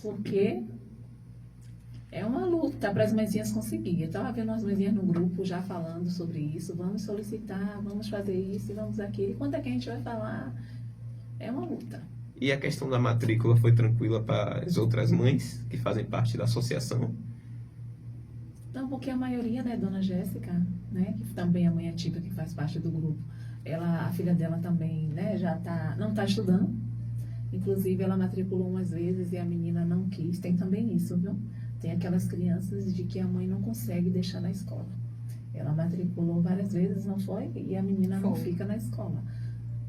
Speaker 4: Porque é uma luta para as mãezinhas conseguirem. Eu estava vendo umas mãezinhas no grupo já falando sobre isso, vamos solicitar, vamos fazer isso, vamos aquilo. E quando é que a gente vai falar? é uma luta.
Speaker 2: E a questão da matrícula foi tranquila para as outras mães que fazem parte da associação?
Speaker 4: Então, porque a maioria, né, Dona Jéssica, né, que também é mãe atípica, que faz parte do grupo, a filha dela também, né, não está estudando. Inclusive, ela matriculou umas vezes e a menina não quis. Tem também isso, viu? Tem aquelas crianças de que a mãe não consegue deixar na escola. Ela matriculou várias vezes, não foi? E a menina não fica na escola.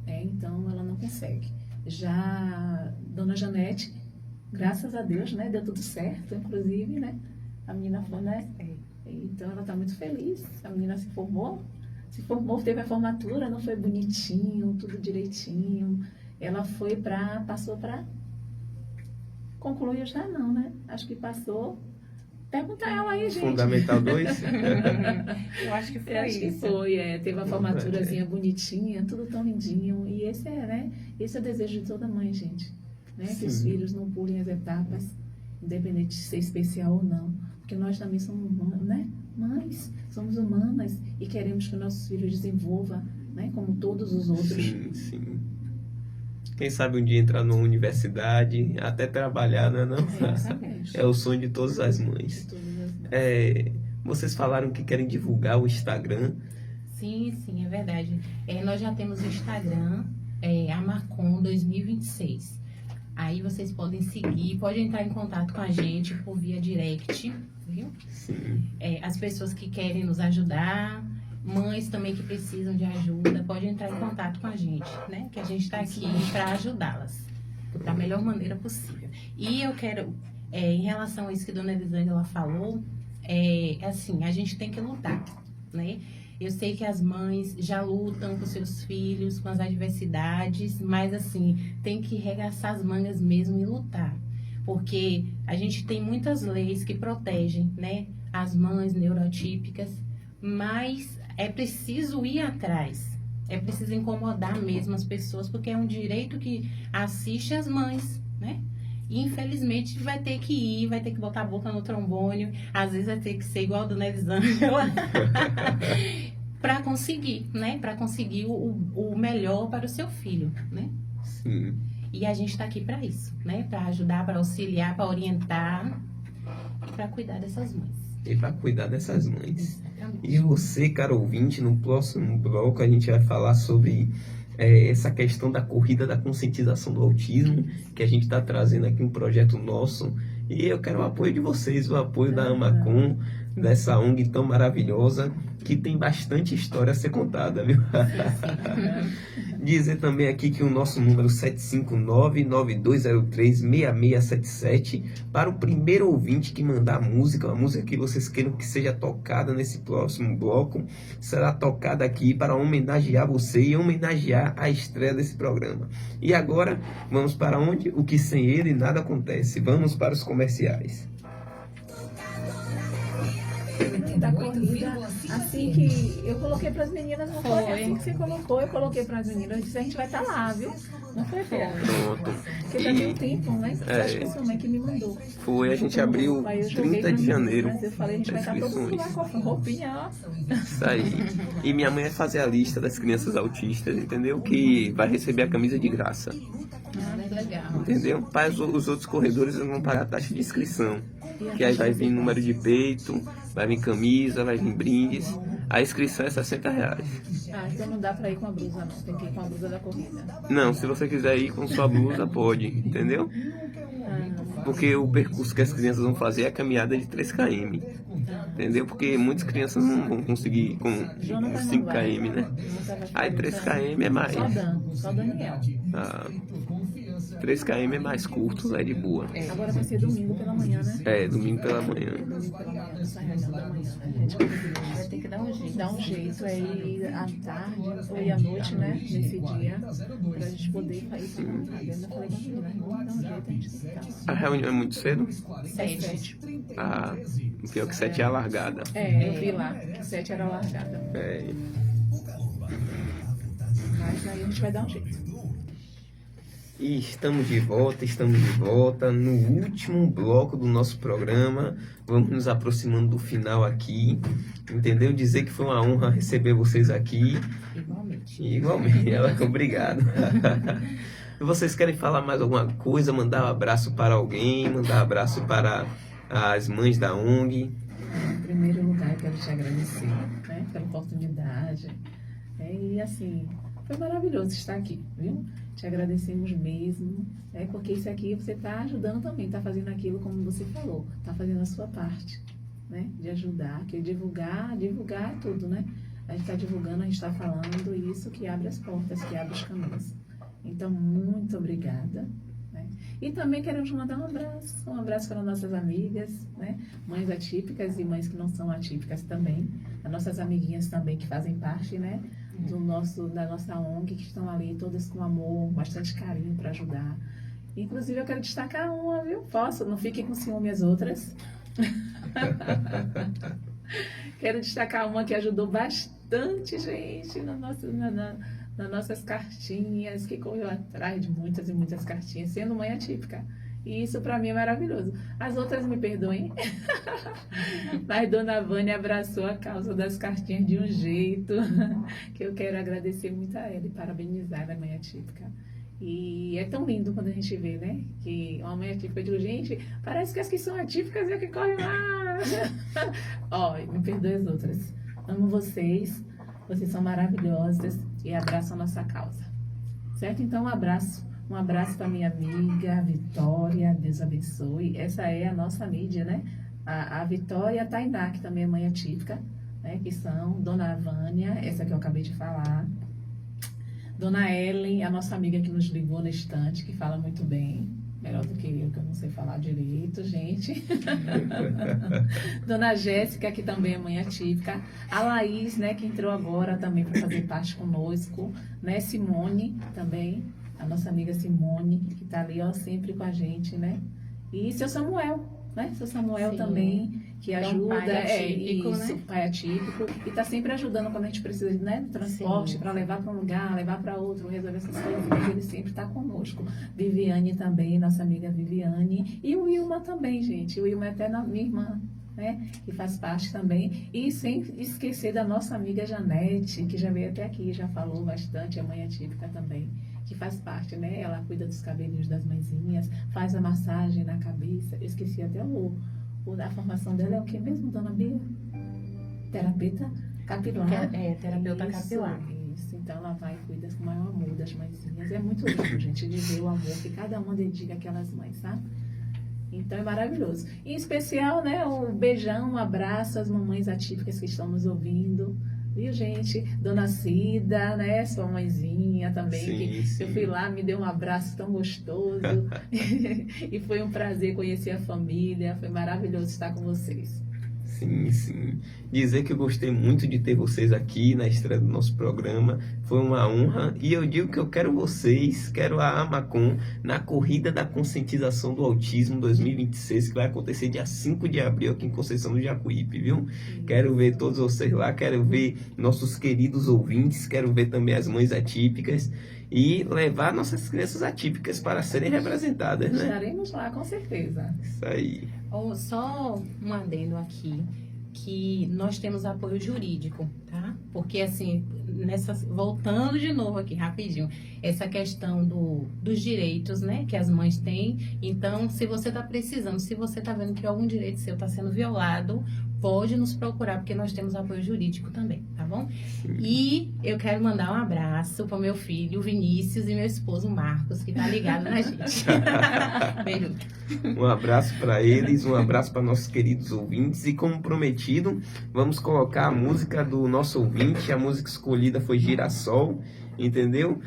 Speaker 4: Então, ela não consegue. Já Dona Janete, graças a Deus, né, deu tudo certo, inclusive, né? A menina foi, né? Então, ela está muito feliz. A menina se formou, teve a formatura, não foi bonitinho, tudo direitinho. Ela passou para... Concluiu já não, né? Acho que passou. Pergunta ela aí, gente.
Speaker 2: Fundamental 2?
Speaker 3: Eu acho que foi
Speaker 4: Acho que
Speaker 3: isso.
Speaker 4: foi, teve a formaturazinha bonitinha, tudo tão lindinho. E esse é o desejo de toda mãe, gente. Né? Que os filhos não pulem as etapas, independente de ser especial ou não. Porque nós também somos, né, mães, somos humanas e queremos que nossos filhos desenvolvam, né, como todos os outros.
Speaker 2: Sim, sim. Quem sabe um dia entrar numa universidade, até trabalhar, né? Não?
Speaker 4: Exatamente.
Speaker 2: É o sonho de todas as mães.
Speaker 4: De todas as mães.
Speaker 2: Vocês falaram que querem divulgar o Instagram.
Speaker 3: Sim, é verdade. Nós já temos o Instagram, Amarcon 2026. Aí vocês podem seguir, podem entrar em contato com a gente por via direct, viu?
Speaker 2: Sim.
Speaker 3: As pessoas que querem nos ajudar, mães também que precisam de ajuda, podem entrar em contato com a gente, né? Que a gente está aqui para ajudá-las da melhor maneira possível. E eu quero, em relação a isso que a dona Elisângela falou, assim, a gente tem que lutar, né? Eu sei que as mães já lutam com seus filhos, com as adversidades, mas assim, tem que regaçar as mangas mesmo e lutar. Porque a gente tem muitas leis que protegem, né, as mães neurotípicas, mas é preciso ir atrás. É preciso incomodar mesmo as pessoas, porque é um direito que assiste as mães, né? E, infelizmente, vai ter que ir, vai ter que botar a boca no trombone, às vezes vai ter que ser igual a dona Elisângela, para conseguir, né? Para conseguir o melhor para o seu filho, né?
Speaker 2: Sim.
Speaker 3: E a gente está aqui para isso, né? Para ajudar, para auxiliar, para orientar e para cuidar dessas mães.
Speaker 2: E para cuidar dessas mães.
Speaker 3: Exatamente.
Speaker 2: E você, caro ouvinte, no próximo bloco a gente vai falar sobre essa questão da corrida da conscientização do autismo, que a gente está trazendo aqui um projeto nosso. E eu quero o apoio de vocês, o apoio da Amacom, dessa ONG tão maravilhosa, que tem bastante história a ser contada, viu? Dizer também aqui que o nosso número 759-9203-6677, para o primeiro ouvinte que mandar música, uma música que vocês queiram que seja tocada nesse próximo bloco, será tocada aqui para homenagear você e homenagear a estreia desse programa. E agora, vamos para onde? O que sem ele nada acontece. Vamos para os comerciais.
Speaker 4: Da corrida, assim que eu coloquei para as meninas, não foi assim que você colocou, eu coloquei para as meninas, eu disse, a gente vai estar lá, viu? Não foi Fê?
Speaker 2: Pronto.
Speaker 4: Porque já tem um tempo, né? Acho que sua mãe que me mandou.
Speaker 2: Foi, a gente abriu
Speaker 4: Aí eu joguei
Speaker 2: 30
Speaker 4: pras
Speaker 2: de janeiro.
Speaker 4: meninas, eu falei, a gente vai estar todo mundo lá com a roupinha, ó.
Speaker 2: Isso aí. E minha mãe vai fazer a lista das crianças autistas, entendeu? Que vai receber a camisa de graça.
Speaker 3: Ah, legal.
Speaker 2: Entendeu? Para os outros corredores eles vão pagar a taxa de inscrição. Que aí vai vir número de peito, vai vir camisa, vai vir brindes. A inscrição é R$60.
Speaker 4: Então não dá pra ir com a blusa, não. Tem que ir com a blusa da corrida.
Speaker 2: Não, se você quiser ir com sua blusa, pode, entendeu? Porque o percurso que as crianças vão fazer é a caminhada de 3 km. Entendeu? Porque muitas crianças não vão conseguir com 5 km, né? Aí 3 km é mais.
Speaker 4: Só Daniel.
Speaker 2: 3 km é mais curto, é de boa.
Speaker 4: Agora vai ser domingo pela manhã, né?
Speaker 2: Domingo pela manhã.
Speaker 4: Domingo pela manhã, nessa reunião da manhã, né? A gente vai ter que dar um jeito. Dar um jeito aí à tarde ou à noite, né? Nesse dia, pra gente poder ir pra isso. Eu falei com a menina, vamos dar um jeito, a gente tem que estar.
Speaker 2: A reunião é muito cedo?
Speaker 4: 7.
Speaker 2: O pior que 7 é a largada.
Speaker 4: Eu vi lá que 7 era a largada. Mas aí a gente vai dar um jeito.
Speaker 2: E estamos de volta no último bloco do nosso programa. Vamos nos aproximando do final aqui, entendeu? Dizer que foi uma honra receber vocês aqui.
Speaker 3: Igualmente.
Speaker 2: Igualmente, obrigado. Vocês querem falar mais alguma coisa? Mandar um abraço para alguém? Mandar um abraço para as mães da ONG?
Speaker 4: Em primeiro lugar, eu quero te agradecer, né, pela oportunidade. E assim, foi maravilhoso estar aqui, viu? Te agradecemos mesmo, porque isso aqui você está ajudando também, está fazendo aquilo como você falou, está fazendo a sua parte, né, de ajudar, que divulgar é tudo, né? A gente está divulgando, a gente está falando, e isso que abre as portas, que abre os caminhos. Então, muito obrigada. Né? E também queremos mandar um abraço para nossas amigas, né? Mães atípicas e mães que não são atípicas também, as nossas amiguinhas também que fazem parte, né, da nossa ONG, que estão ali todas com amor, bastante carinho para ajudar. Inclusive, eu quero destacar uma, viu? Posso? Não fiquem com ciúme as outras. Quero destacar uma que ajudou bastante, gente, nas nossas cartinhas, que correu atrás de muitas e muitas cartinhas, sendo mãe atípica. E isso para mim é maravilhoso. As outras me perdoem, mas Dona Vânia abraçou a causa das cartinhas de um jeito que eu quero agradecer muito a ela e parabenizar a mãe atípica. E é tão lindo quando a gente vê, né, que uma mãe atípica, eu digo, gente, parece que as que são atípicas é que correm mais. Ó, me perdoe as outras. Amo vocês são maravilhosas e abraço a nossa causa. Certo? Então, um abraço para minha amiga Vitória, Deus abençoe. Essa é a nossa mídia, né? A Vitória e a Tainá, que também é mãe atípica, né, que são Dona Vânia, essa que eu acabei de falar. Dona Ellen, a nossa amiga que nos ligou na estante, que fala muito bem, melhor do que eu não sei falar direito, gente. Dona Jéssica, que também é mãe atípica. A Laís, né, que entrou agora também para fazer parte conosco. Né? Simone, também, a nossa amiga Simone, que está ali, ó, sempre com a gente, né? E seu Samuel, né? Seu Samuel, sim, também, que ajuda, pai atípico, e está sempre ajudando quando a gente precisa, né, de transporte, para levar para um lugar, levar para outro, resolver essas coisas, ele sempre está conosco. Viviane também, nossa amiga Viviane, e o Wilma também, gente, o Wilma é até minha irmã, né, que faz parte também, e sem esquecer da nossa amiga Janete, que já veio até aqui, já falou bastante, a mãe atípica também, que faz parte, né, ela cuida dos cabelinhos das mãezinhas, faz a massagem na cabeça, eu esqueci até a formação dela é o que mesmo, Dona Bia? Terapeuta capilar.
Speaker 3: Terapeuta capilar.
Speaker 4: Isso, então ela vai e cuida com o maior amor das mãezinhas. É muito lindo, gente, de ver o amor que cada uma dedica àquelas mães, sabe? Então é maravilhoso. Em especial, né, um beijão, um abraço às mamães atípicas que estão nos ouvindo. Viu, gente? Dona Cida, né? Sua mãezinha também.
Speaker 2: Sim,
Speaker 4: que
Speaker 2: sim.
Speaker 4: Eu fui lá, me deu um abraço tão gostoso. E foi um prazer conhecer a família. Foi maravilhoso estar com vocês.
Speaker 2: Sim, sim. Dizer que eu gostei muito de ter vocês aqui na estreia do nosso programa. Foi uma honra. E eu digo que eu quero vocês, quero a Amacom na Corrida da Conscientização do Autismo 2026, que vai acontecer dia 5 de abril aqui em Conceição do Jacuípe, viu? Quero ver todos vocês lá, quero ver nossos queridos ouvintes, quero ver também as mães atípicas e levar nossas crianças atípicas para serem representadas, né?
Speaker 4: Estaremos lá, com certeza.
Speaker 2: Isso aí.
Speaker 3: Só um adendo aqui, que nós temos apoio jurídico, tá? Porque, assim, voltando de novo aqui, rapidinho, essa questão dos direitos, né, que as mães têm. Então, se você está precisando, se você está vendo que algum direito seu está sendo violado, pode nos procurar, porque nós temos apoio jurídico também, tá bom? E eu quero mandar um abraço para o meu filho, Vinícius, e meu esposo, Marcos, que tá ligado na gente. Beijo.
Speaker 2: Um abraço para eles, um abraço para nossos queridos ouvintes. E como prometido, vamos colocar a música do nosso ouvinte. A música escolhida foi Girassol, entendeu?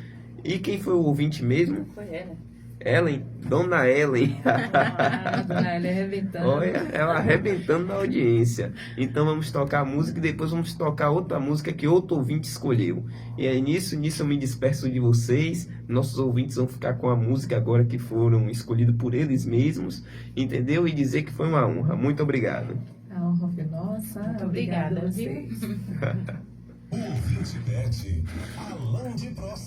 Speaker 2: E quem foi o ouvinte mesmo?
Speaker 4: Foi ela.
Speaker 2: Ellen, Dona Ellen.
Speaker 4: Dona Ellen arrebentando.
Speaker 2: Olha, ela arrebentando na audiência. Então vamos tocar a música e depois vamos tocar outra música que outro ouvinte escolheu. E aí nisso eu me disperso de vocês. Nossos ouvintes vão ficar com a música agora que foram escolhidos por eles mesmos, entendeu? E dizer que foi uma honra. Muito obrigado.
Speaker 4: A honra foi nossa.
Speaker 3: Muito obrigada,
Speaker 4: a vocês.
Speaker 1: O ouvinte pede Alain de Prost.